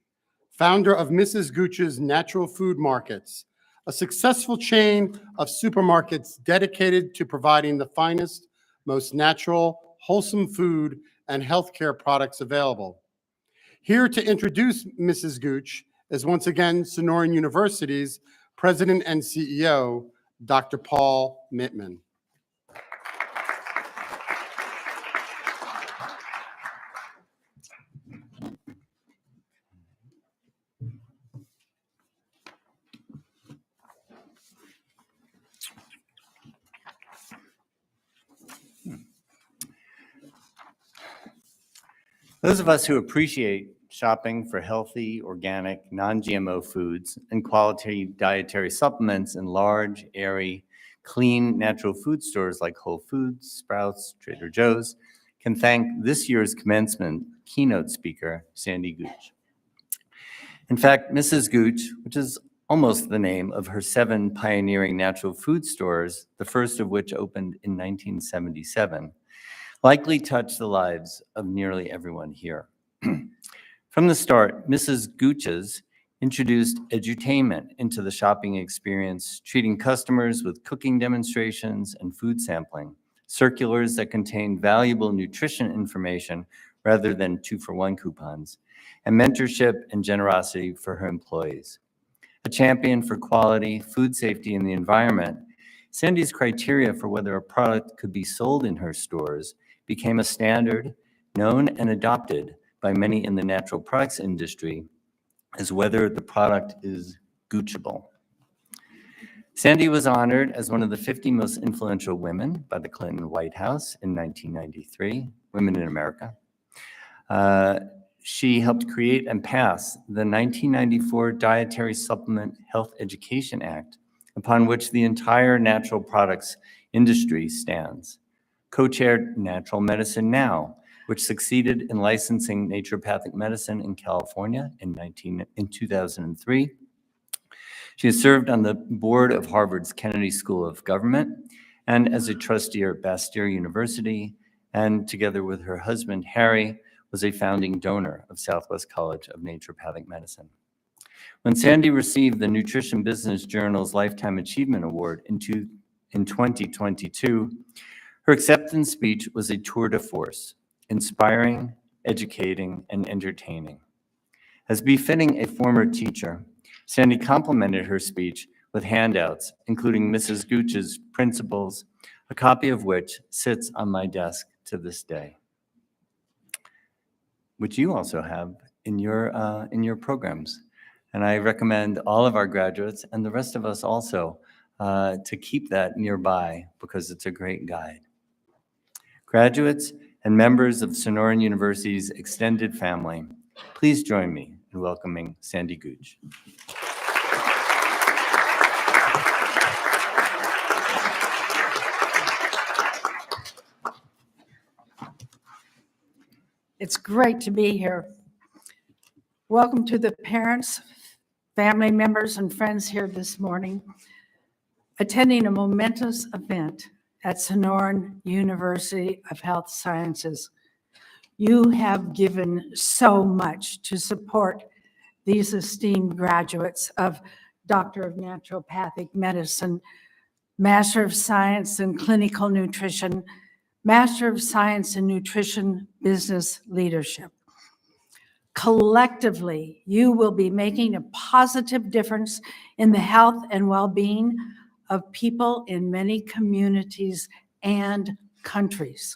founder of Mrs. Gooch's Natural Food Markets, a successful chain of supermarkets dedicated to providing the finest, most natural, wholesome food and healthcare products available. Here to introduce Mrs. Gooch is once again Sonoran University's President and CEO, Dr. Paul Mittman. Those of us who appreciate shopping for healthy, organic, non-GMO foods and quality dietary supplements in large, airy, clean, natural food stores like Whole Foods, Sprouts, Trader Joe's can thank this year's commencement keynote speaker, Sandy Gooch. In fact, Mrs. Gooch, which is almost the name of her 7 pioneering natural food stores, the first of which opened in 1977, likely touched the lives of nearly everyone here. From the start, Mrs. Gooch's introduced edutainment into the shopping experience, treating customers with cooking demonstrations and food sampling, circulars that contained valuable nutrition information rather than 2-for-1 coupons, and mentorship and generosity for her employees. A champion for quality, food safety, and the environment, Sandy's criteria for whether a product could be sold in her stores became a standard known and adopted by many in the natural products industry as whether the product is Goochable. Sandy was honored as one of the 50 most influential women by the Clinton White House in 1993, Women in America. She helped create and pass the 1994 Dietary Supplement Health Education Act, upon which the entire natural products industry stands. Co-chaired Natural Medicine Now, which succeeded in licensing naturopathic medicine in California in 2003. She has served on the board of Harvard's Kennedy School of Government and as a trustee at Bastyr University, and together with her husband, Harry, was a founding donor of Southwest College of Naturopathic Medicine. When Sandy received the Nutrition Business Journal's Lifetime Achievement Award in 2022, her acceptance speech was a tour de force, inspiring, educating, and entertaining. As befitting a former teacher, Sandy complimented her speech with handouts, including Mrs. Gooch's principles, a copy of which sits on my desk to this day, which you also have in your programs. And I recommend all of our graduates and the rest of us also to keep that nearby because it's a great guide. Graduates and members of Sonoran University's extended family, please join me in welcoming Sandy Gooch. It's great to be here. Welcome to the parents, family members, and friends here this morning, attending a momentous event at Sonoran University of Health Sciences. You have given so much to support these esteemed graduates of Doctor of Naturopathic Medicine, Master of Science in Clinical Nutrition, Master of Science in Nutrition Business Leadership. Collectively, you will be making a positive difference in the health and well-being of people in many communities and countries.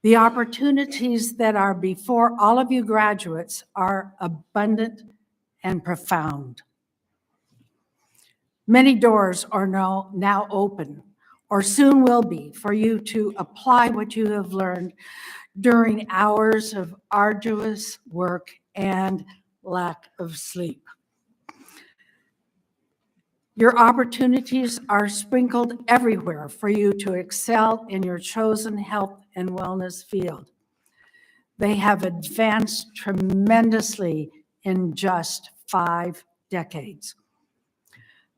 The opportunities that are before all of you graduates are abundant and profound. Many doors are now open, or soon will be, for you to apply what you have learned during hours of arduous work and lack of sleep. Your opportunities are sprinkled everywhere for you to excel in your chosen health and wellness field. They have advanced tremendously in just 5 decades.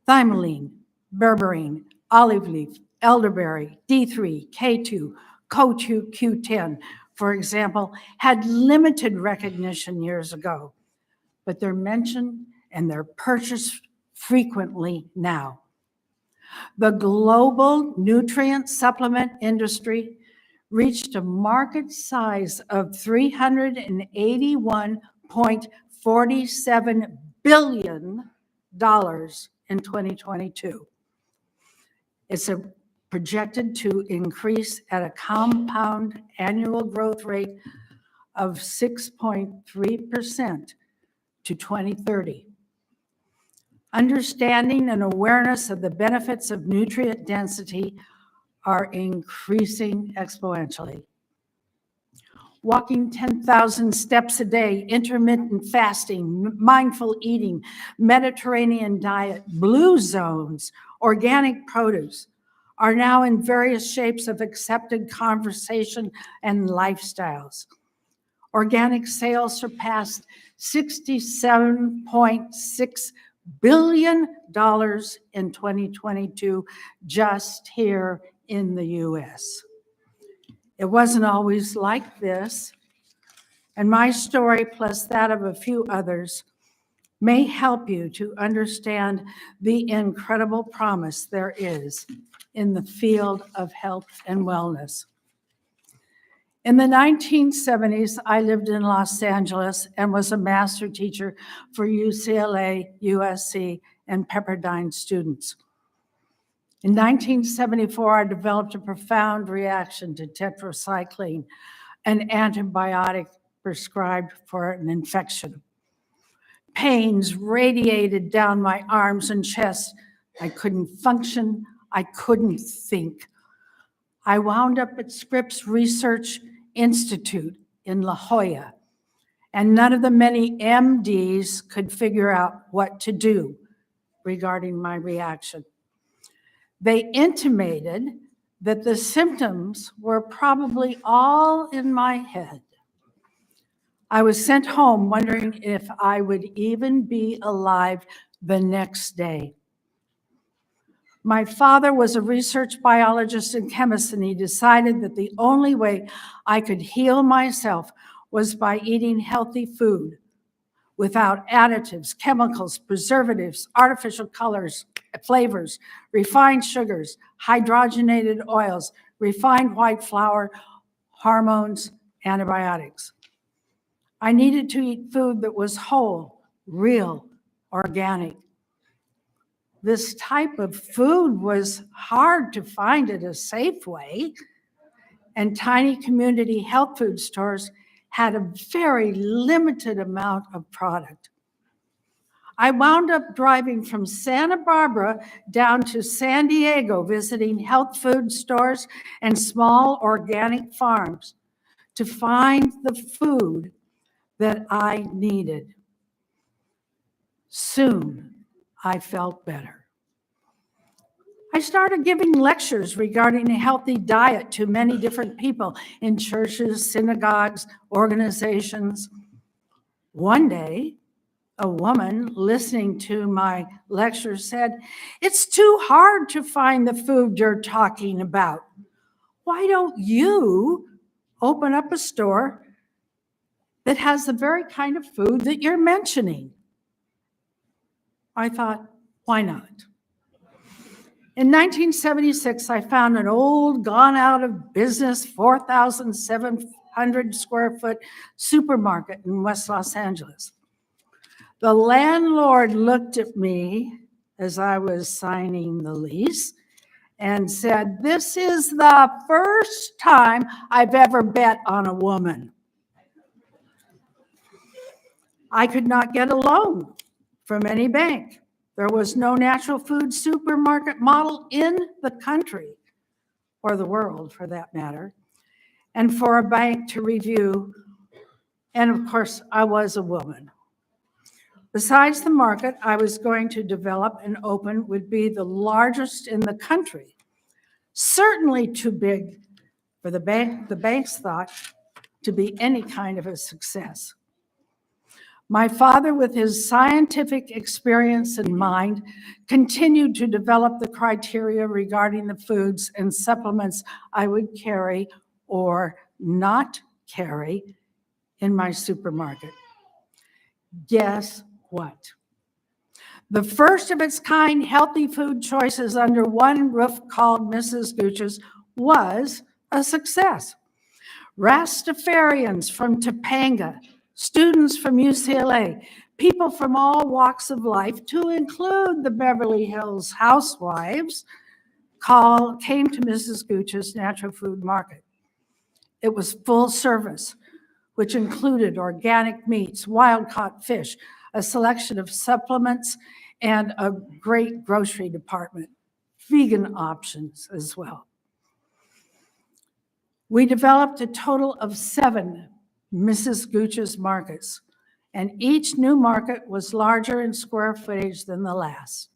Thymolene, berberine, olive leaf, elderberry, D3, K2, CoQ, Q10, for example, had limited recognition years ago, but they're mentioned and they're purchased frequently now. The global nutrient supplement industry reached a market size of $381.47 billion in 2022. It's projected to increase at a compound annual growth rate of 6.3% to 2030. Understanding and awareness of the benefits of nutrient density are increasing exponentially. Walking 10,000 steps a day, intermittent fasting, mindful eating, Mediterranean diet, blue zones, organic produce are now in various shapes of accepted conversation and lifestyles. Organic sales surpassed $67.6 billion in 2022 just here in the US. It wasn't always like this, and my story, plus that of a few others, may help you to understand the incredible promise there is in the field of health and wellness. In the 1970s, I lived in Los Angeles and was a master teacher for UCLA, USC, and Pepperdine students. In 1974, I developed a profound reaction to tetracycline, an antibiotic prescribed for an infection. Pains radiated down my arms and chest. I couldn't function. I couldn't think. I wound up at Scripps Research Institute in La Jolla, and none of the many MDs could figure out what to do regarding my reaction. They intimated that the symptoms were probably all in my head. I was sent home wondering if I would even be alive the next day. My father was a research biologist and chemist, and he decided that the only way I could heal myself was by eating healthy food without additives, chemicals, preservatives, artificial colors, flavors, refined sugars, hydrogenated oils, refined white flour, hormones, antibiotics. I needed to eat food that was whole, real, organic. This type of food was hard to find at a Safeway, and tiny community health food stores had a very limited amount of product. I wound up driving from Santa Barbara down to San Diego, visiting health food stores and small organic farms to find the food that I needed. Soon, I felt better. I started giving lectures regarding a healthy diet to many different people in churches, synagogues, organizations. One day, a woman listening to my lecture said, "It's too hard to find the food you're talking about. Why don't you open up a store that has the very kind of food that you're mentioning?" I thought, why not? In 1976, I found an old, gone out of business, 4,700 square foot supermarket in West Los Angeles. The landlord looked at me as I was signing the lease and said, "This is the first time I've ever bet on a woman." I could not get a loan from any bank. There was no natural food supermarket model in the country, or the world for that matter, and for a bank to review. And of course, I was a woman. Besides the market I was going to develop and open would be the largest in the country, certainly too big for the banks thought to be any kind of a success. My father, with his scientific experience in mind, continued to develop the criteria regarding the foods and supplements I would carry or not carry in my supermarket. Guess what? The first of its kind healthy food choices under one roof called Mrs. Gooch's was a success. Rastafarians from Topanga, students from UCLA, people from all walks of life, to include the Beverly Hills housewives, came to Mrs. Gooch's Natural Food Market. It was full service, which included organic meats, wild-caught fish, a selection of supplements, and a great grocery department, vegan options as well. We developed a total of 7 Mrs. Gooch's markets, and each new market was larger in square footage than the last.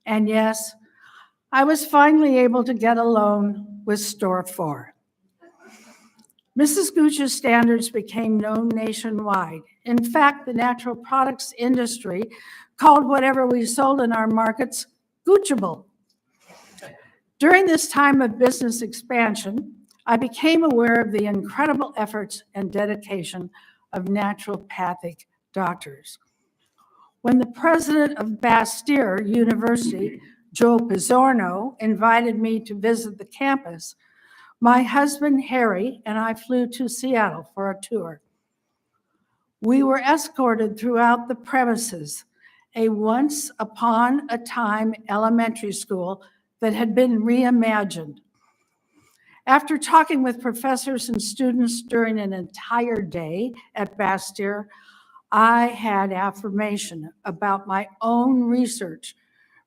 And yes, I was finally able to get a loan with Store 4. Mrs. Gooch's standards became known nationwide. In fact, the natural products industry called whatever we sold in our markets Goochable. During this time of business expansion, I became aware of the incredible efforts and dedication of naturopathic doctors. When the president of Bastyr University, Joe Pizzorno, invited me to visit the campus, my husband, Harry, and I flew to Seattle for a tour. We were escorted throughout the premises, a once-upon-a-time elementary school that had been reimagined. After talking with professors and students during an entire day at Bastyr, I had affirmation about my own research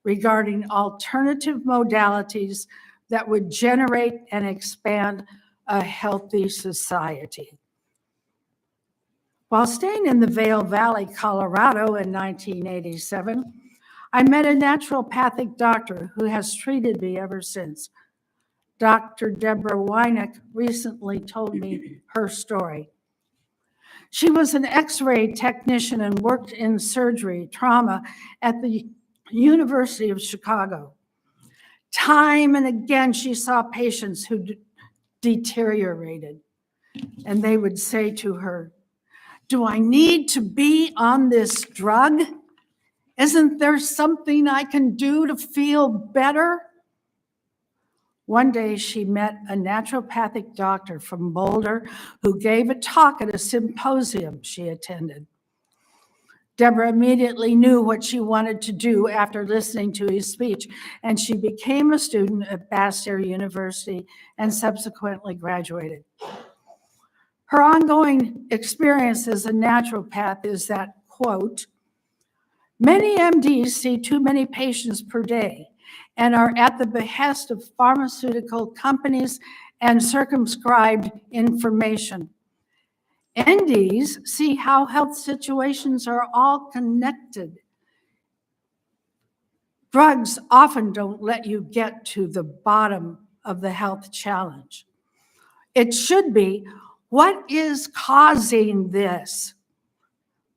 regarding alternative modalities that would generate and expand a healthy society. While staying in the Vail Valley, Colorado in 1987, I met a naturopathic doctor who has treated me ever since. Dr. Deborah Wynick recently told me her story. She was an X-ray technician and worked in surgery, trauma at the University of Chicago. Time and again, she saw patients who deteriorated, and they would say to her, "Do I need to be on this drug? Isn't there something I can do to feel better?" One day she met a naturopathic doctor from Boulder who gave a talk at a symposium she attended. Deborah immediately knew what she wanted to do after listening to his speech, and she became a student at Bastyr University and subsequently graduated. Her ongoing experience as a naturopath is that, quote, "Many MDs see too many patients per day and are at the behest of pharmaceutical companies and circumscribed information. NDs see how health situations are all connected. Drugs often don't let you get to the bottom of the health challenge. It should be, what is causing this?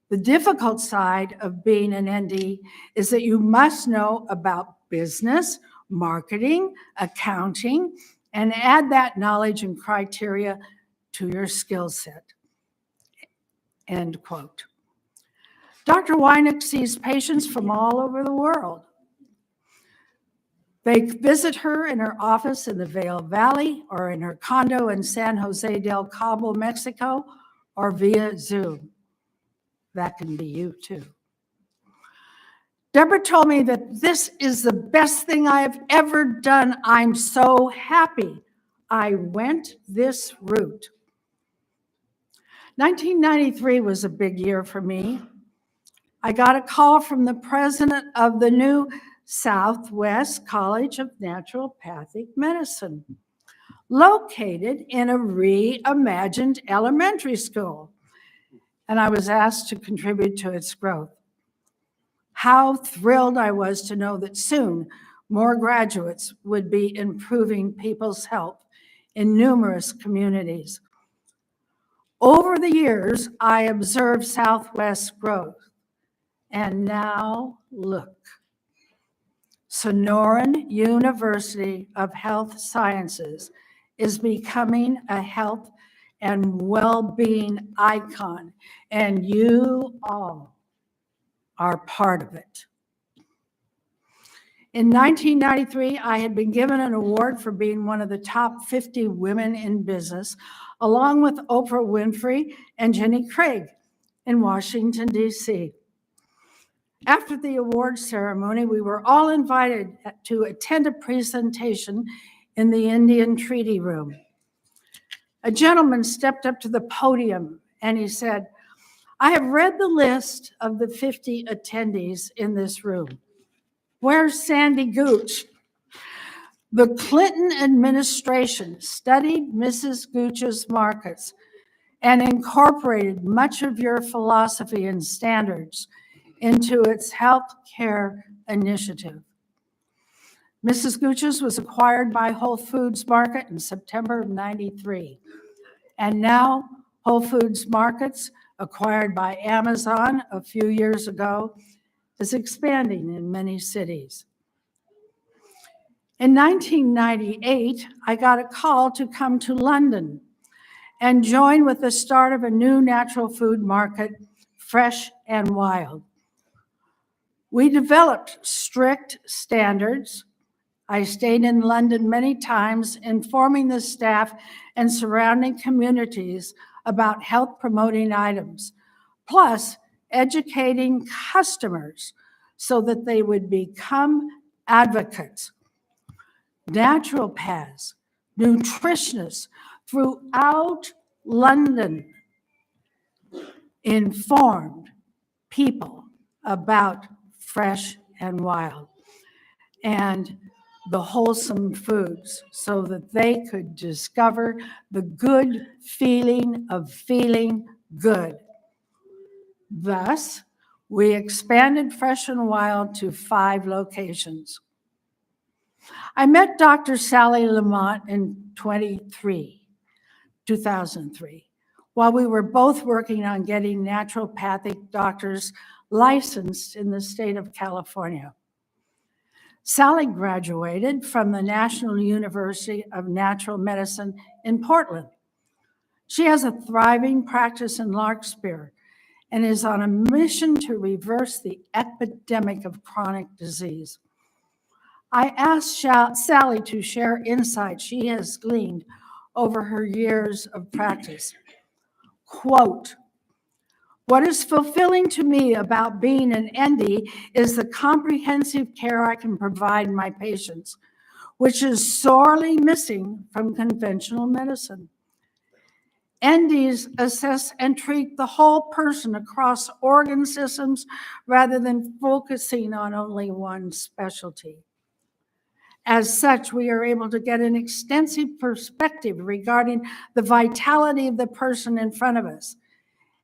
The difficult side of being an ND is that you must know about business, marketing, accounting, and add that knowledge and criteria to your skill set." End quote. Dr. Wynick sees patients from all over the world. They visit her in her office in the Vail Valley or in her condo in San Jose del Cabo, Mexico, or via Zoom. That can be you too. Deborah told me that this is the best thing I have ever done. I'm so happy I went this route. 1993 was a big year for me. I got a call from the president of the new Southwest College of Naturopathic Medicine, located in a reimagined elementary school, and I was asked to contribute to its growth. How thrilled I was to know that soon more graduates would be improving people's health in numerous communities. Over the years, I observed Southwest's growth, and now look. Sonoran University of Health Sciences is becoming a health and well-being icon, and you all are part of it. In 1993, I had been given an award for being one of the top 50 women in business, along with Oprah Winfrey and Jenny Craig in Washington, D.C. After the award ceremony, we were all invited to attend a presentation in the Indian Treaty Room. A gentleman stepped up to the podium and he said, "I have read the list of the 50 attendees in this room. Where's Sandy Gooch?" The Clinton administration studied Mrs. Gooch's markets and incorporated much of your philosophy and standards into its health care initiative. Mrs. Gooch's was acquired by Whole Foods Market in September of '93. And now Whole Foods Markets, acquired by Amazon a few years ago, is expanding in many cities. In 1998, I got a call to come to London and join with the start of a new natural food market, Fresh and Wild. We developed strict standards. I stayed in London many times, informing the staff and surrounding communities about health promoting items, plus educating customers so that they would become advocates. naturopaths, nutritionists throughout London informed people about fresh and wild and the wholesome foods so that they could discover the good feeling of feeling good. Thus, we expanded Fresh and Wild to 5 locations. I met Dr. Sally Lamont in 2003, while we were both working on getting naturopathic doctors licensed in the state of California. Sally graduated from the National University of Natural Medicine in Portland. She has a thriving practice in Larkspur and is on a mission to reverse the epidemic of chronic disease. I asked Sally to share insights she has gleaned over her years of practice. Quote, "What is fulfilling to me about being an ND is the comprehensive care I can provide my patients, which is sorely missing from conventional medicine. NDs assess and treat the whole person across organ systems rather than focusing on only one specialty. As such, we are able to get an extensive perspective regarding the vitality of the person in front of us,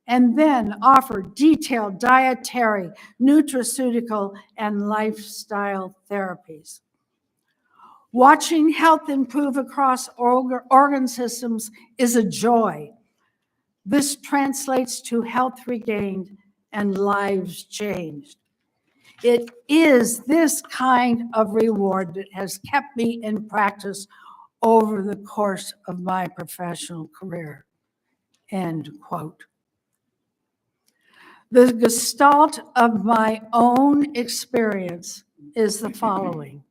and then offer detailed dietary, nutraceutical, and lifestyle therapies. Watching health improve across organ systems is a joy. This translates to health regained and lives changed. It is this kind of reward that has kept me in practice over the course of my professional career." End quote. The gestalt of my own experience is the following.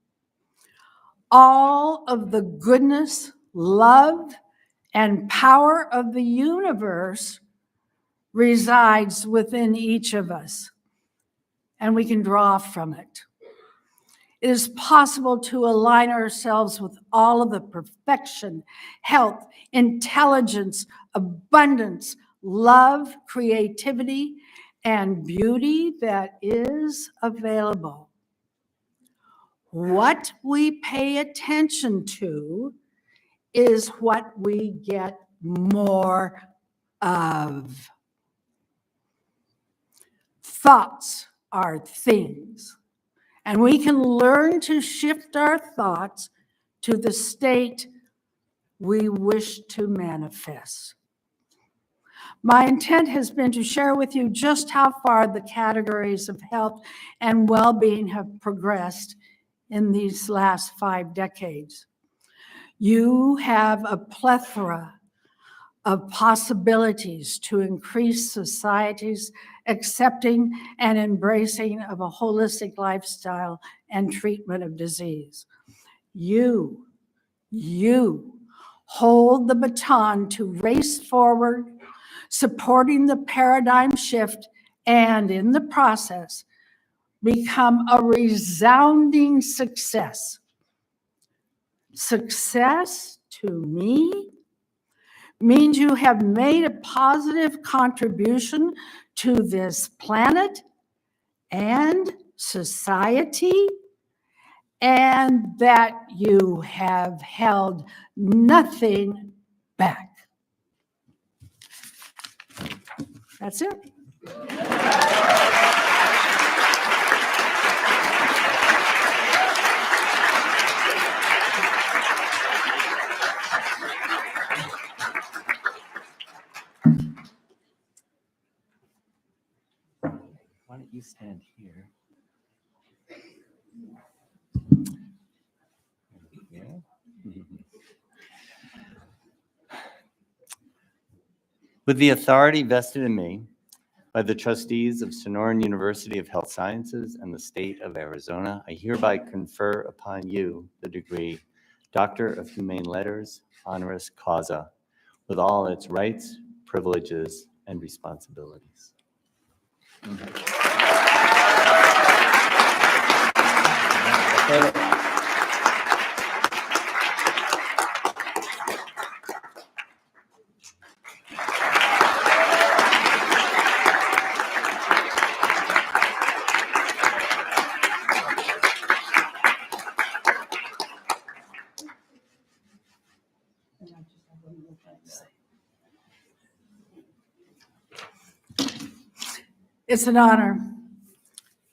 All of the goodness, love, and power of the universe resides within each of us, and we can draw from it. It is possible to align ourselves with all of the perfection, health, intelligence, abundance, love, creativity, and beauty that is available. What we pay attention to is what we get more of. Thoughts are things, and we can learn to shift our thoughts to the state we wish to manifest. My intent has been to share with you just how far the categories of health and well-being have progressed in these last 5 decades. You have a plethora of possibilities to increase society's accepting and embracing of a holistic lifestyle and treatment of disease. You hold the baton to race forward, supporting the paradigm shift, and in the process, become a resounding success. Success to me means you have made a positive contribution to this planet and society, and that you have held nothing back. That's it. Why don't you stand here? Yeah. With the authority vested in me by the trustees of Sonoran University of Health Sciences and the state of Arizona, I hereby confer upon you the degree Doctor of Humane Letters, honoris causa, with all its rights, privileges, and responsibilities. It's an honor.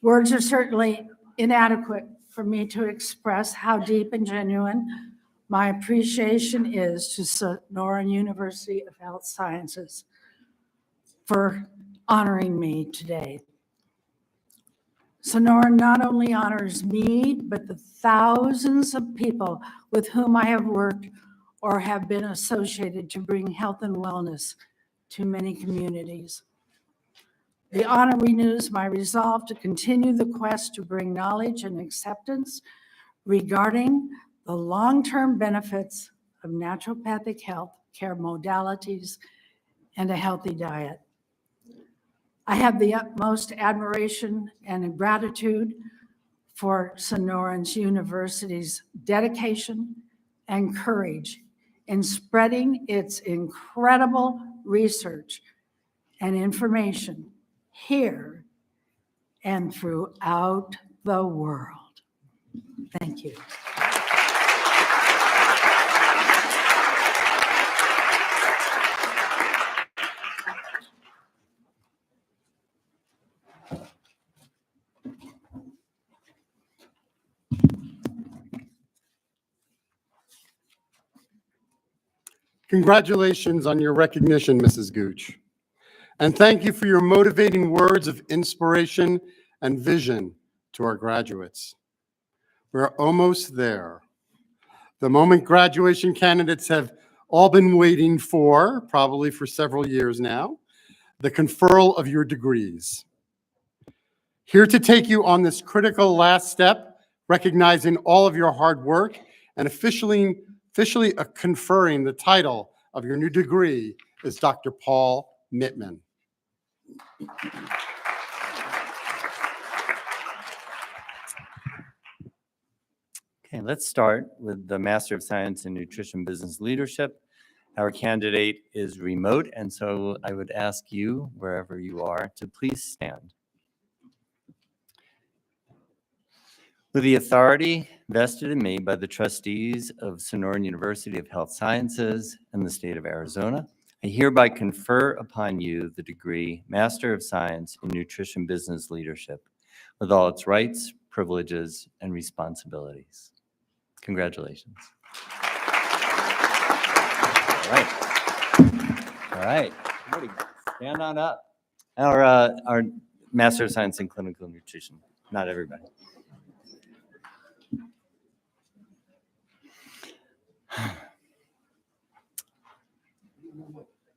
Words are certainly inadequate for me to express how deep and genuine my appreciation is to Sonoran University of Health Sciences for honoring me today. Sonoran not only honors me, but the thousands of people with whom I have worked or have been associated to bring health and wellness to many communities. The honor renews my resolve to continue the quest to bring knowledge and acceptance regarding the long-term benefits of naturopathic health care modalities and a healthy diet. I have the utmost admiration and gratitude for Sonoran University's dedication and courage in spreading its incredible research and information here and throughout the world. Thank you. Congratulations on your recognition, Mrs. Gooch. And thank you for your motivating words of inspiration and vision to our graduates. We're almost there. The moment graduation candidates have all been waiting for, probably for several years now, the conferral of your degrees. Here to take you on this critical last step, recognizing all of your hard work and officially conferring the title of your new degree is Dr. Paul Mittman. Okay, let's start with the Master of Science in Nutrition Business Leadership. Our candidate is remote, and so I would ask you, wherever you are, to please stand. With the authority vested in me by the trustees of Sonoran University of Health Sciences and the state of Arizona, I hereby confer upon you the degree Master of Science in Nutrition Business Leadership with all its rights, privileges, and responsibilities. Congratulations. All right. Everybody stand on up. Our Master of Science in Clinical Nutrition. Not everybody.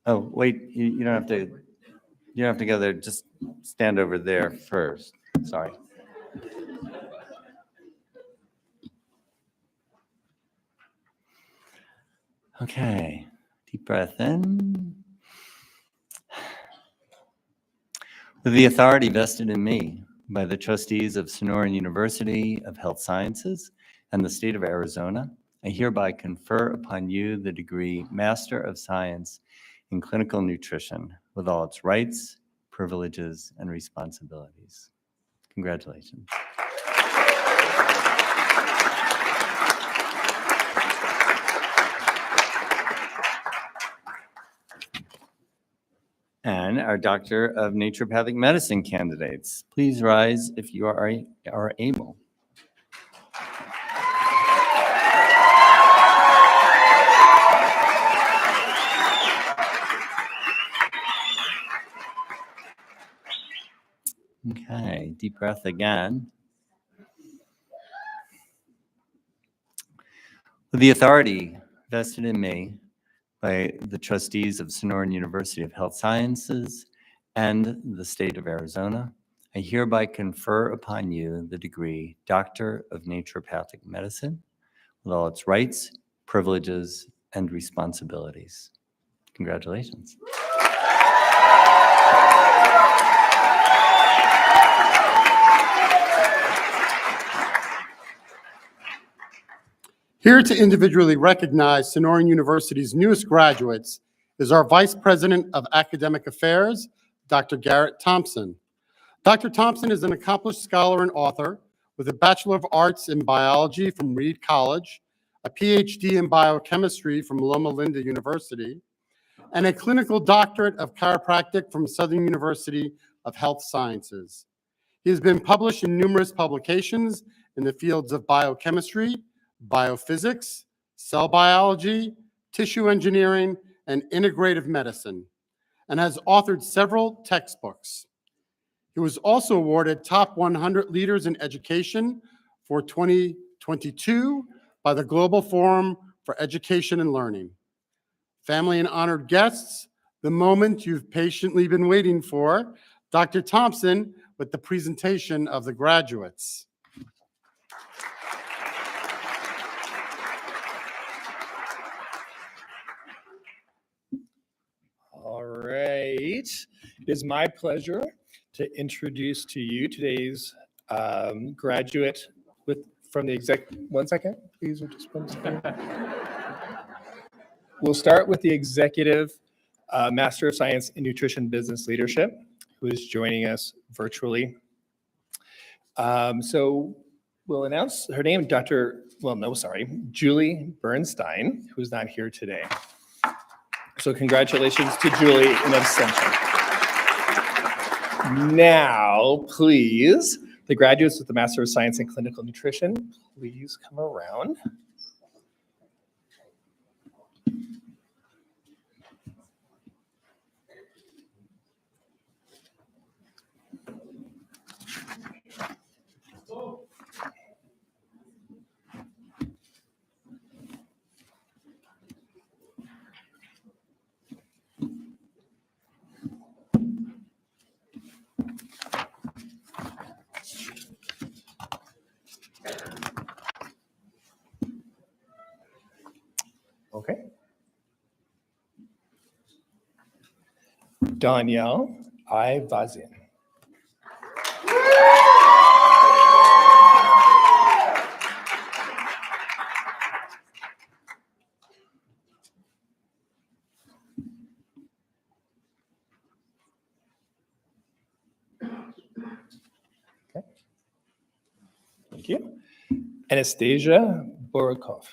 Oh, wait, you don't have to, you don't have to go there. Just stand over there first. Sorry. Okay, deep breath in. With the authority vested in me by the trustees of Sonoran University of Health Sciences and the state of Arizona, I hereby confer upon you the degree Master of Science in Clinical Nutrition with all its rights, privileges, and responsibilities. Congratulations. And our Doctor of Naturopathic Medicine candidates, please rise if you are able. Okay, deep breath again. With the authority vested in me by the trustees of Sonoran University of Health Sciences and the state of Arizona, I hereby confer upon you the degree Doctor of Naturopathic Medicine with all its rights, privileges, and responsibilities. Congratulations. Here to individually recognize Sonoran University's newest graduates is our Vice President of Academic Affairs, Dr. Garrett Thompson. Dr. Thompson is an accomplished scholar and author with a Bachelor of Arts in Biology from Reed College, a PhD in Biochemistry from Loma Linda University, and a clinical doctorate of chiropractic from Southern University of Health Sciences. He has been published in numerous publications in the fields of biochemistry, biophysics, cell biology, tissue engineering, and integrative medicine, and has authored several textbooks. He was also awarded Top 100 Leaders in Education for 2022 by the Global Forum for Education and Learning. Family and honored guests, the moment you've patiently been waiting for, Dr. Thompson with the presentation of the graduates. All right. It is my pleasure to introduce to you today's graduate from the exec. 1 second, please, or just 1 second. We'll start with the executive Master of Science in Nutrition Business Leadership, who is joining us virtually. So we'll announce her name, Julie Bernstein, who's not here today. So congratulations to Julie in absentia. Now, please, the graduates with the Master of Science in Clinical Nutrition, please come around. Okay. Danielle Ivazin. Okay. Thank you. Anastasia Borokov.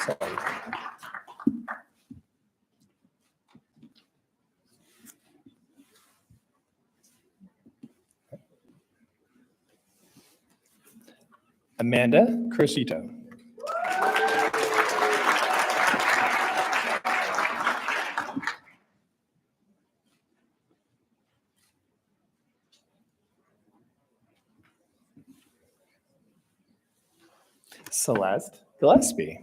Sorry. Amanda Cursito. Celeste Gillespie.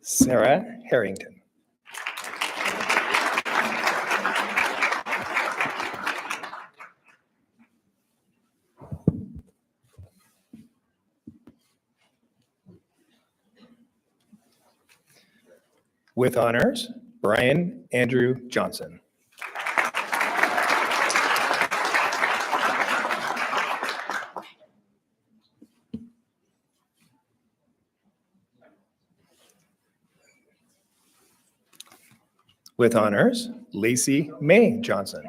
Sarah Harrington. With honors, Brian Andrew Johnson. With honors, Lacey May Johnson.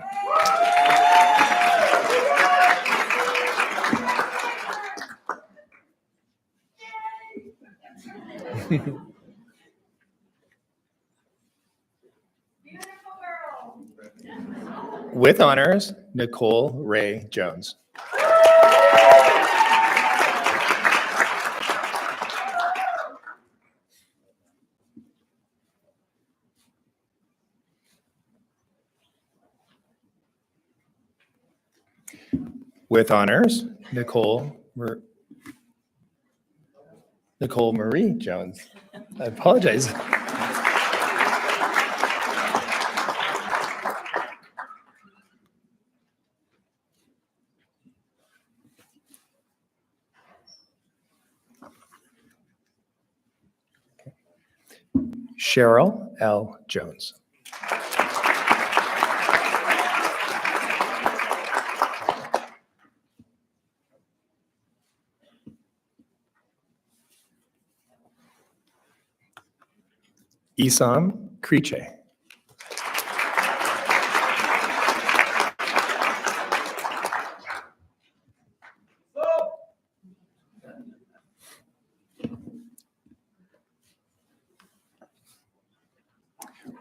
With honors, Nicole Ray Jones. With honors, Nicole Marie Jones. I apologize. Cheryl L. Jones. Isam Kriche.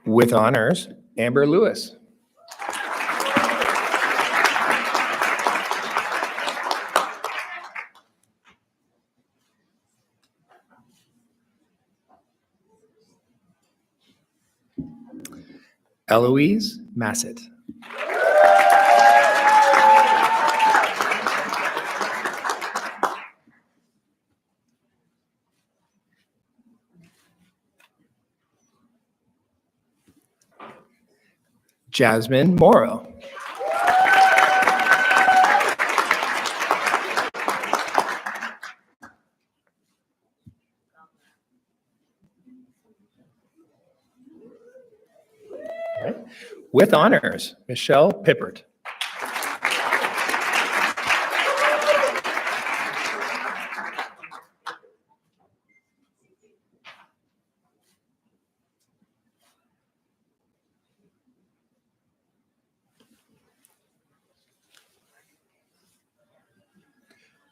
With honors, Amber Lewis. Eloise Massett. Jasmine Morrow. All right. With honors, Michelle Pippert.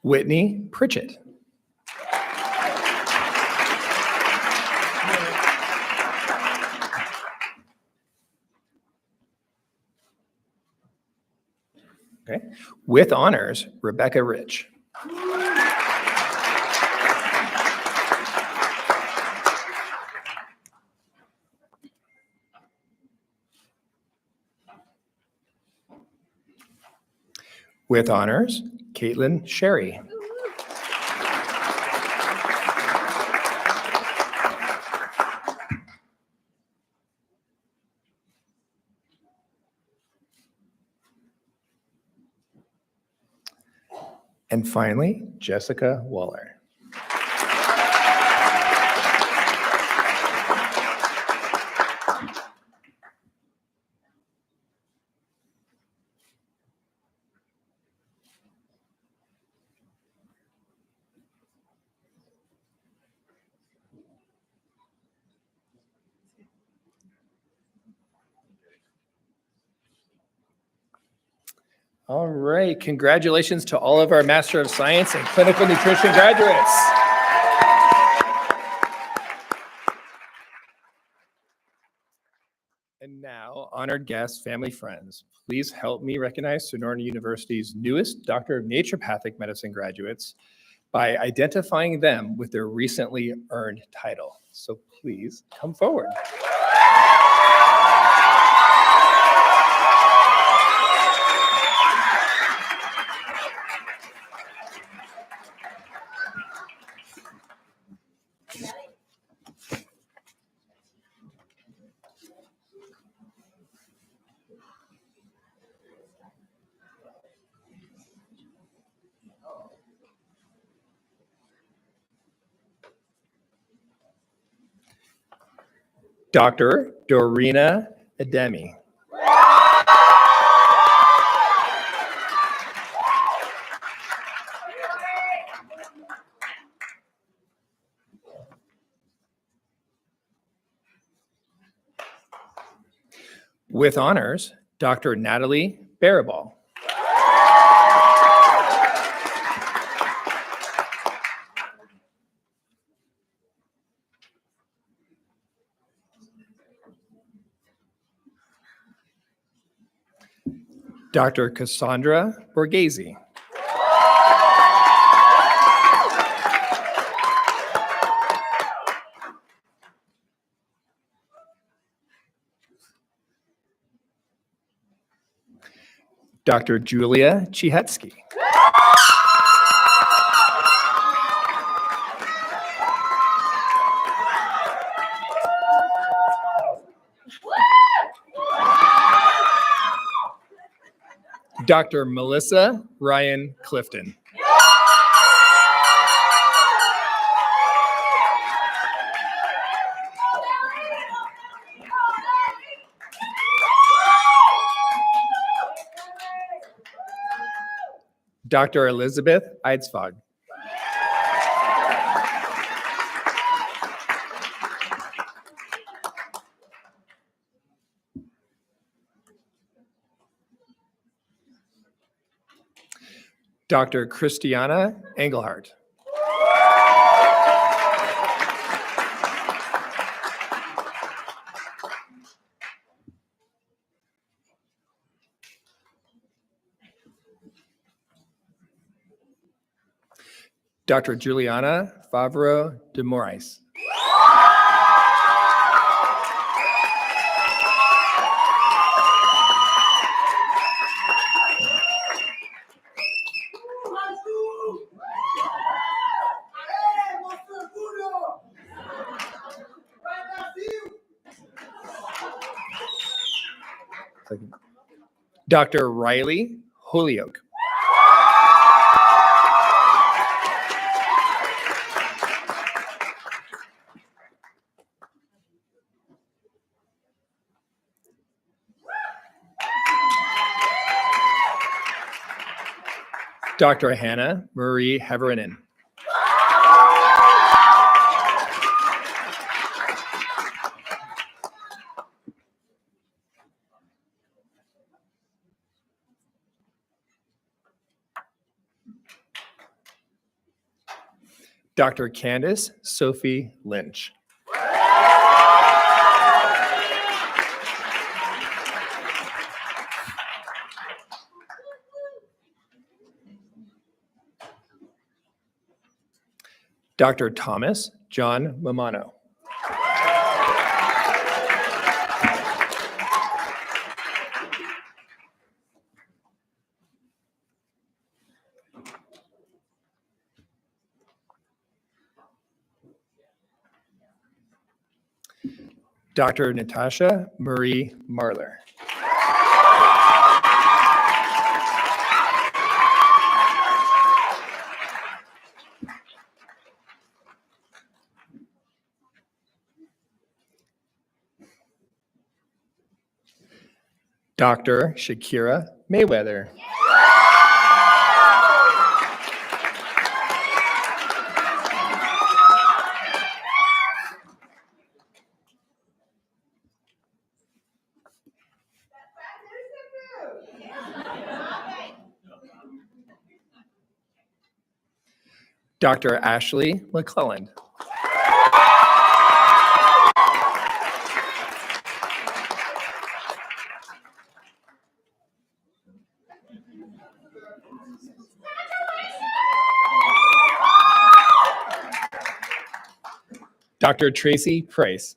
Whitney Pritchett. Okay. With honors, Rebecca Rich. With honors, Caitlin Sherry. And finally, Jessica Waller. All right, congratulations to all of our Master of Science and Clinical Nutrition graduates. And now, honored guests, family, friends, please help me recognize Sonoran University's newest Doctor of Naturopathic Medicine graduates by identifying them with their recently earned title. So please come forward. Dr. Dorina Ademi. With honors, Dr. Natalie Barabal. Dr. Cassandra Borghese. Dr. Julia Chihetsky. Dr. Melissa Ryan Clifton. Dr. Elizabeth Eidsvog. Dr. Christiana Engelhardt. Dr. Juliana Favreau de Moraes. Dr. Riley Holyoke. Dr. Hannah Marie Heverinen. Dr. Candace Sophie Lynch. Dr. Thomas John Mamano. Dr. Natasha Marie Marler. Dr. Shakira Mayweather. Dr. Ashley McClelland. Dr. Tracy Price.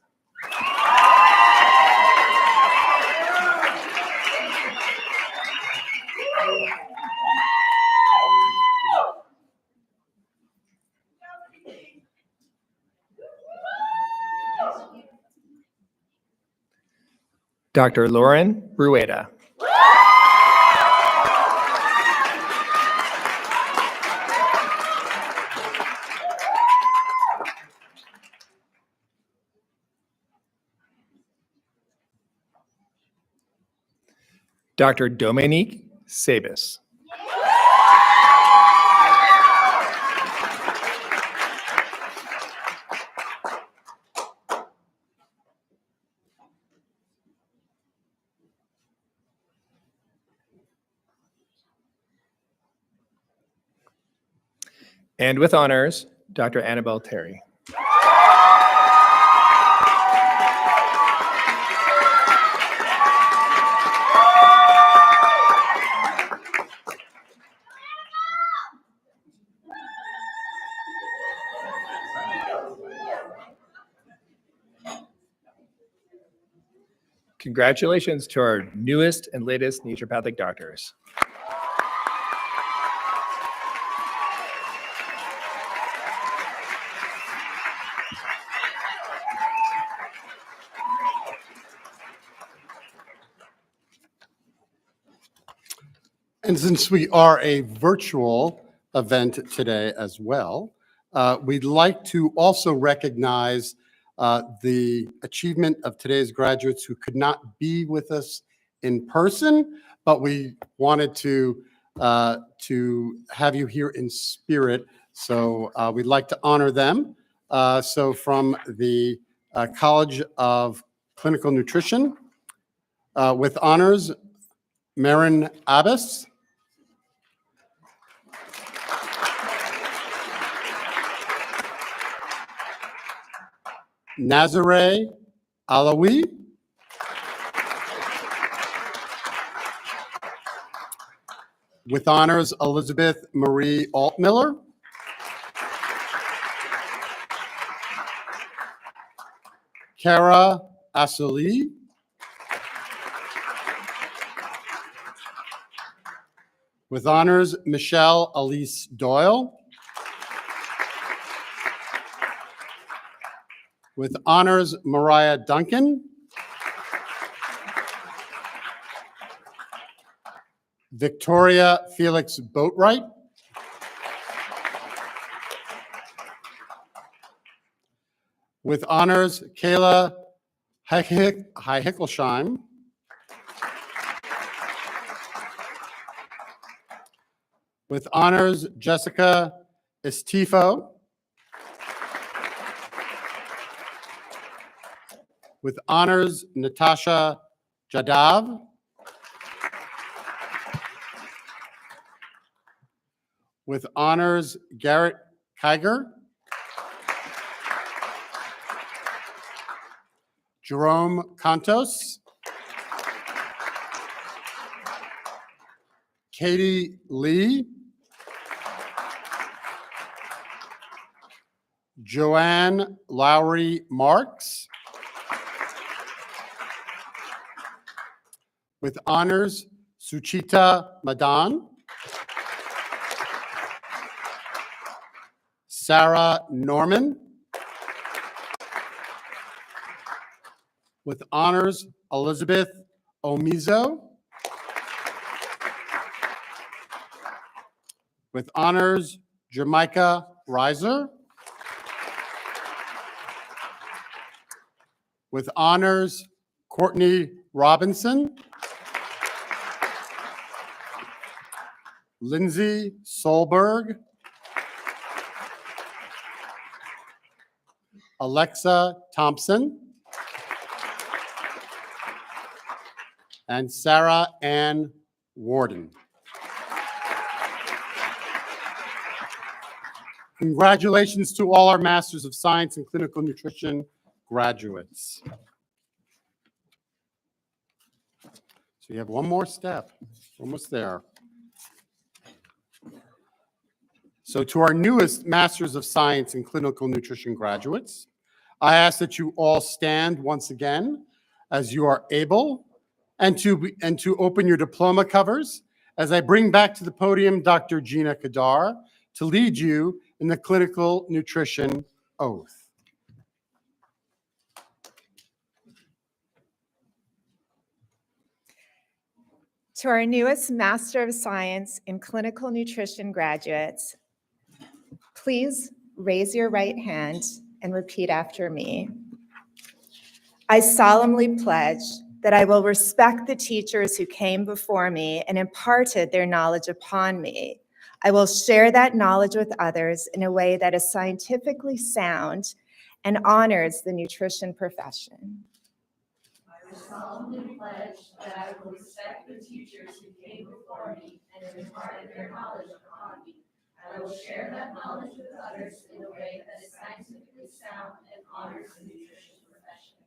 Dr. Lauren Rueda. Dr. Dominique Sabis. And with honors, Dr. Annabelle Terry. Congratulations to our newest and latest naturopathic doctors. And since we are a virtual event today as well, we'd like to also recognize the achievement of today's graduates who could not be with us in person, but we wanted to have you here in spirit. So we'd like to honor them. So from the College of Clinical Nutrition, with honors, Marin Abbas. Nazare Alawi. With honors, Elizabeth Marie Altmiller. Kara Asuli. With honors, Michelle Elise Doyle. With honors, Mariah Duncan. Victoria Felix Boatwright. With honors, Kayla Hickelsheim. With honors, Jessica Estifo. With honors, Natasha Jadav. With honors, Garrett Kiger. Jerome Contos. Katie Lee. Joanne Lowry Marks. With honors, Suchita Madan. Sarah Norman. With honors, Elizabeth Omizo. With honors, Jamaica Reiser. With honors, Courtney Robinson. Lindsay Solberg. Alexa Thompson. And Sarah Ann Warden. Congratulations to all our Masters of Science in Clinical Nutrition graduates. So you have one more step, almost there. So to our newest Masters of Science in Clinical Nutrition graduates, I ask that you all stand once again as you are able and to open your diploma covers as I bring back to the podium Dr. Gina Kadar to lead you in the Clinical Nutrition Oath. To our newest Master of Science in Clinical Nutrition graduates, please raise your right hand and repeat after me. I solemnly pledge that I will respect the teachers who came before me and imparted their knowledge upon me. I will share that knowledge with others in a way that is scientifically sound and honors the nutrition profession. I solemnly pledge that I will respect the teachers who came before me and imparted their knowledge upon me. I will share that knowledge with others in a way that is scientifically sound and honors the nutrition profession.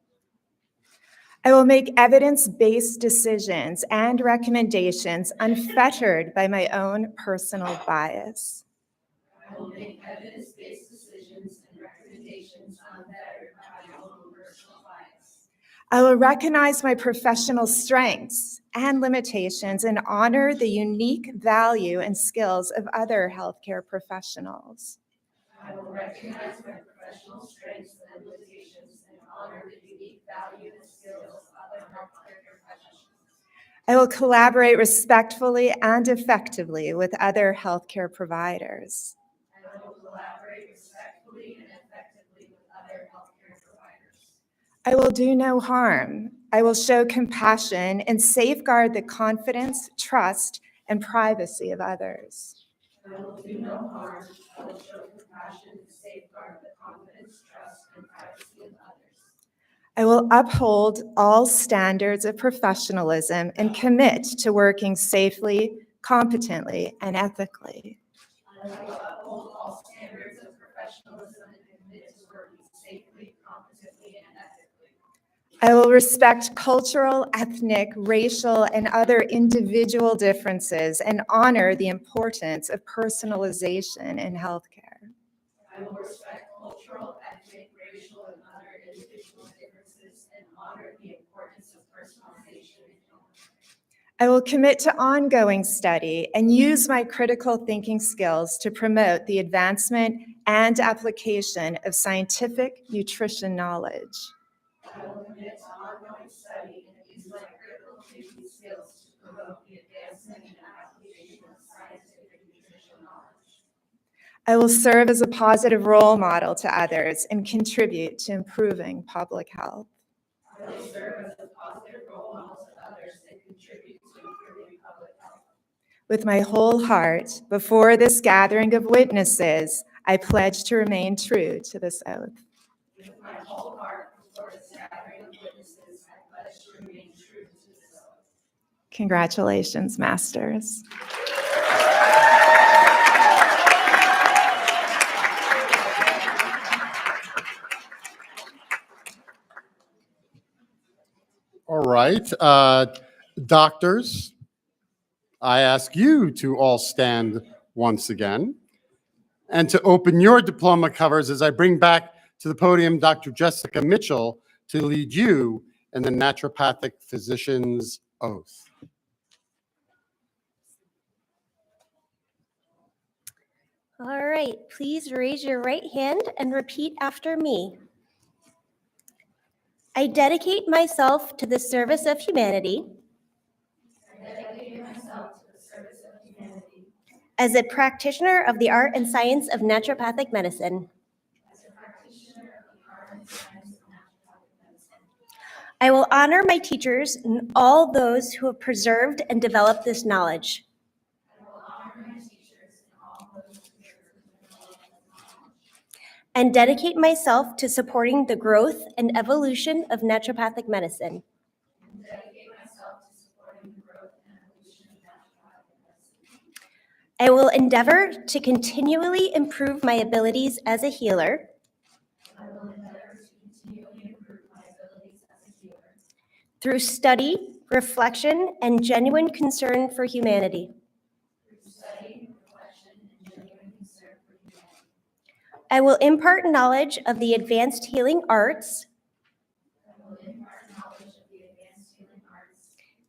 I will make evidence-based decisions and recommendations unfettered by my own personal bias. I will make evidence-based decisions and recommendations unfettered by my own personal bias. I will recognize my professional strengths and limitations and honor the unique value and skills of other healthcare professionals. I will recognize my professional strengths and limitations and honor the unique value and skills of other healthcare professionals. I will collaborate respectfully and effectively with other healthcare providers. I will collaborate respectfully and effectively with other healthcare providers. I will do no harm. I will show compassion and safeguard the confidence, trust, and privacy of others. I will do no harm. I will show compassion and safeguard the confidence, trust, and privacy of others. I will uphold all standards of professionalism and commit to working safely, competently, and ethically. I will uphold all standards of professionalism and commit to working safely, competently, I will respect cultural, ethnic, racial, and other individual differences and honor the importance of personalization in healthcare. I will respect cultural, ethnic, racial, and other individual differences and honor the importance of personalization. I will commit to ongoing study and use my critical thinking skills to promote the advancement and application of scientific nutrition knowledge. I will commit to ongoing study and use my critical thinking skills to promote the advancement and application of scientific nutrition knowledge. I will serve as a positive role model to others and contribute to improving public health. I will serve as a positive role model to others and contribute to improving public health. With my whole heart, before this gathering of witnesses, I pledge to remain true to this oath. With my whole heart, before this gathering of witnesses, I pledge to remain true to this oath. Congratulations, masters. All right, doctors, I ask you to all stand once again and to open your diploma covers as I bring back to the podium Dr. Jessica Mitchell to lead you in the Naturopathic Physician's Oath. All right, please raise your right hand and repeat after me. I dedicate myself to the service of humanity as a practitioner of the art and science of naturopathic medicine. I will honor my teachers and all those who have preserved and developed this knowledge. And dedicate myself to supporting the growth and evolution of naturopathic medicine. I will endeavor to continually improve my abilities as a healer. Through study, reflection, and genuine concern for humanity. I will impart knowledge of the advanced healing arts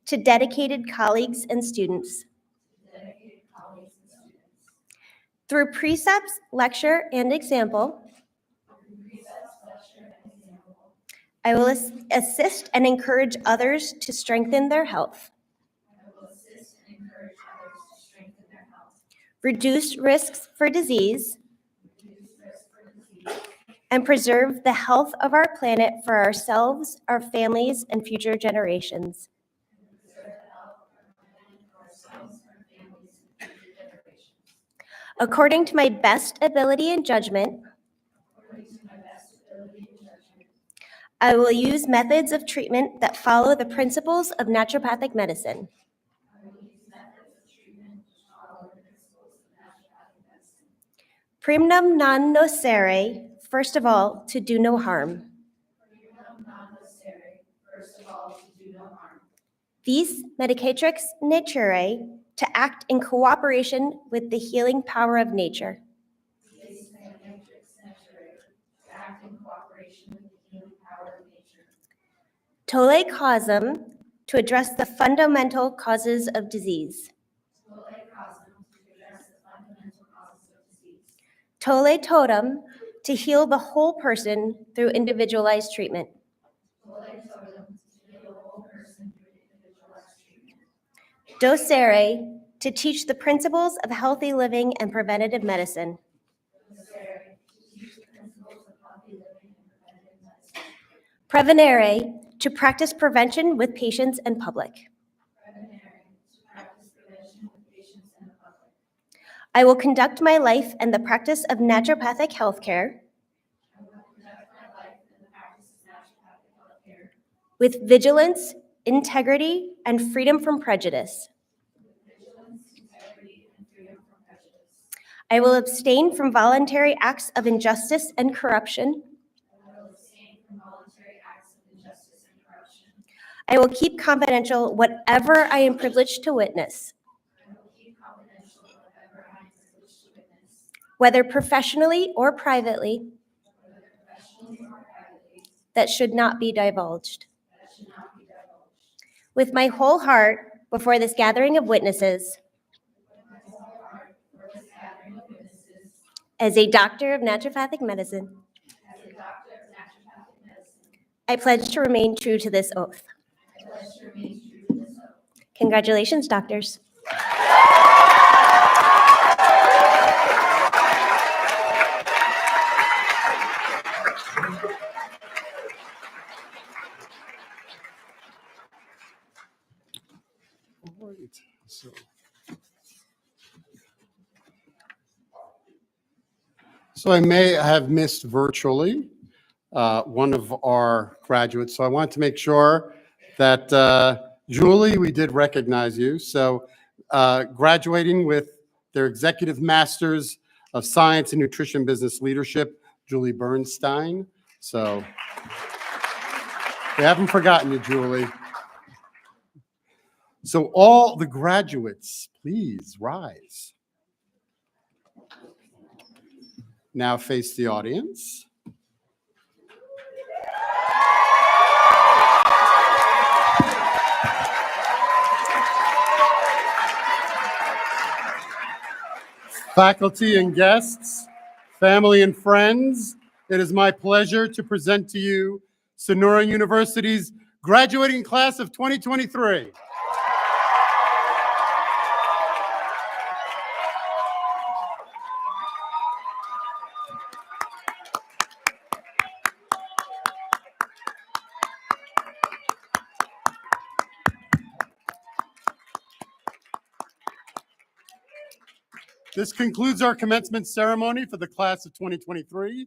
to dedicated colleagues and students. Through precepts, lecture, and example, I will assist and encourage others to strengthen their health. Reduce risks for disease, and preserve the health of our planet for ourselves, our families, and future generations. According to my best ability and judgment, I will use methods of treatment that follow the principles of naturopathic medicine. Primum non nocere, first of all, to do no harm. Vis medicatrix naturae, to act in cooperation with the healing power of nature. Tolle causam, to address the fundamental causes of disease. Tolle totem, to heal the whole person through individualized treatment. Docere, to teach the principles of healthy living and preventative medicine. Prevenere, to practice prevention with patients and public. I will conduct my life and the practice of naturopathic healthcare with vigilance, integrity, and freedom from prejudice. I will abstain from voluntary acts of injustice and corruption. I will keep confidential whatever I am privileged to witness, whether professionally or privately, that should not be divulged. With my whole heart before this gathering of witnesses, as a doctor of naturopathic medicine, I pledge to remain true to this oath. Congratulations, doctors. All right, so I may have missed virtually one of our graduates, so I want to make sure that Julie, we did recognize you. So graduating with their Executive Masters of Science in Nutrition Business Leadership, Julie Bernstein. So we haven't forgotten you, Julie. So all the graduates, please rise. Now face the audience. Faculty and guests, family and friends, it is my pleasure to present to you Sonoran University's graduating class of 2023. This concludes our commencement ceremony for the class of 2023.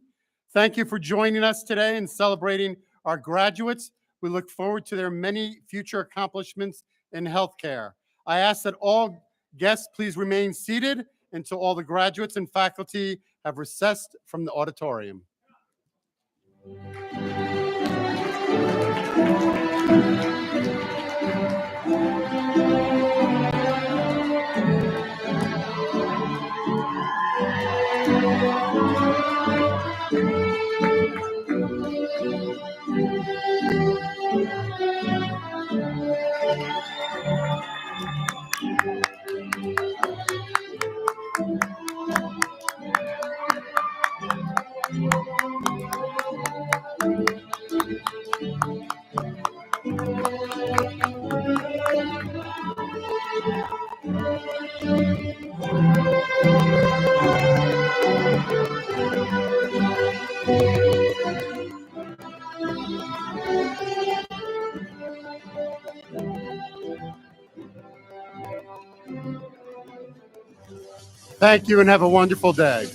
Thank you for joining us today and celebrating our graduates. We look forward to their many future accomplishments in healthcare. I ask that all guests please remain seated until all the graduates and faculty have recessed from the auditorium. Thank you and have a wonderful day.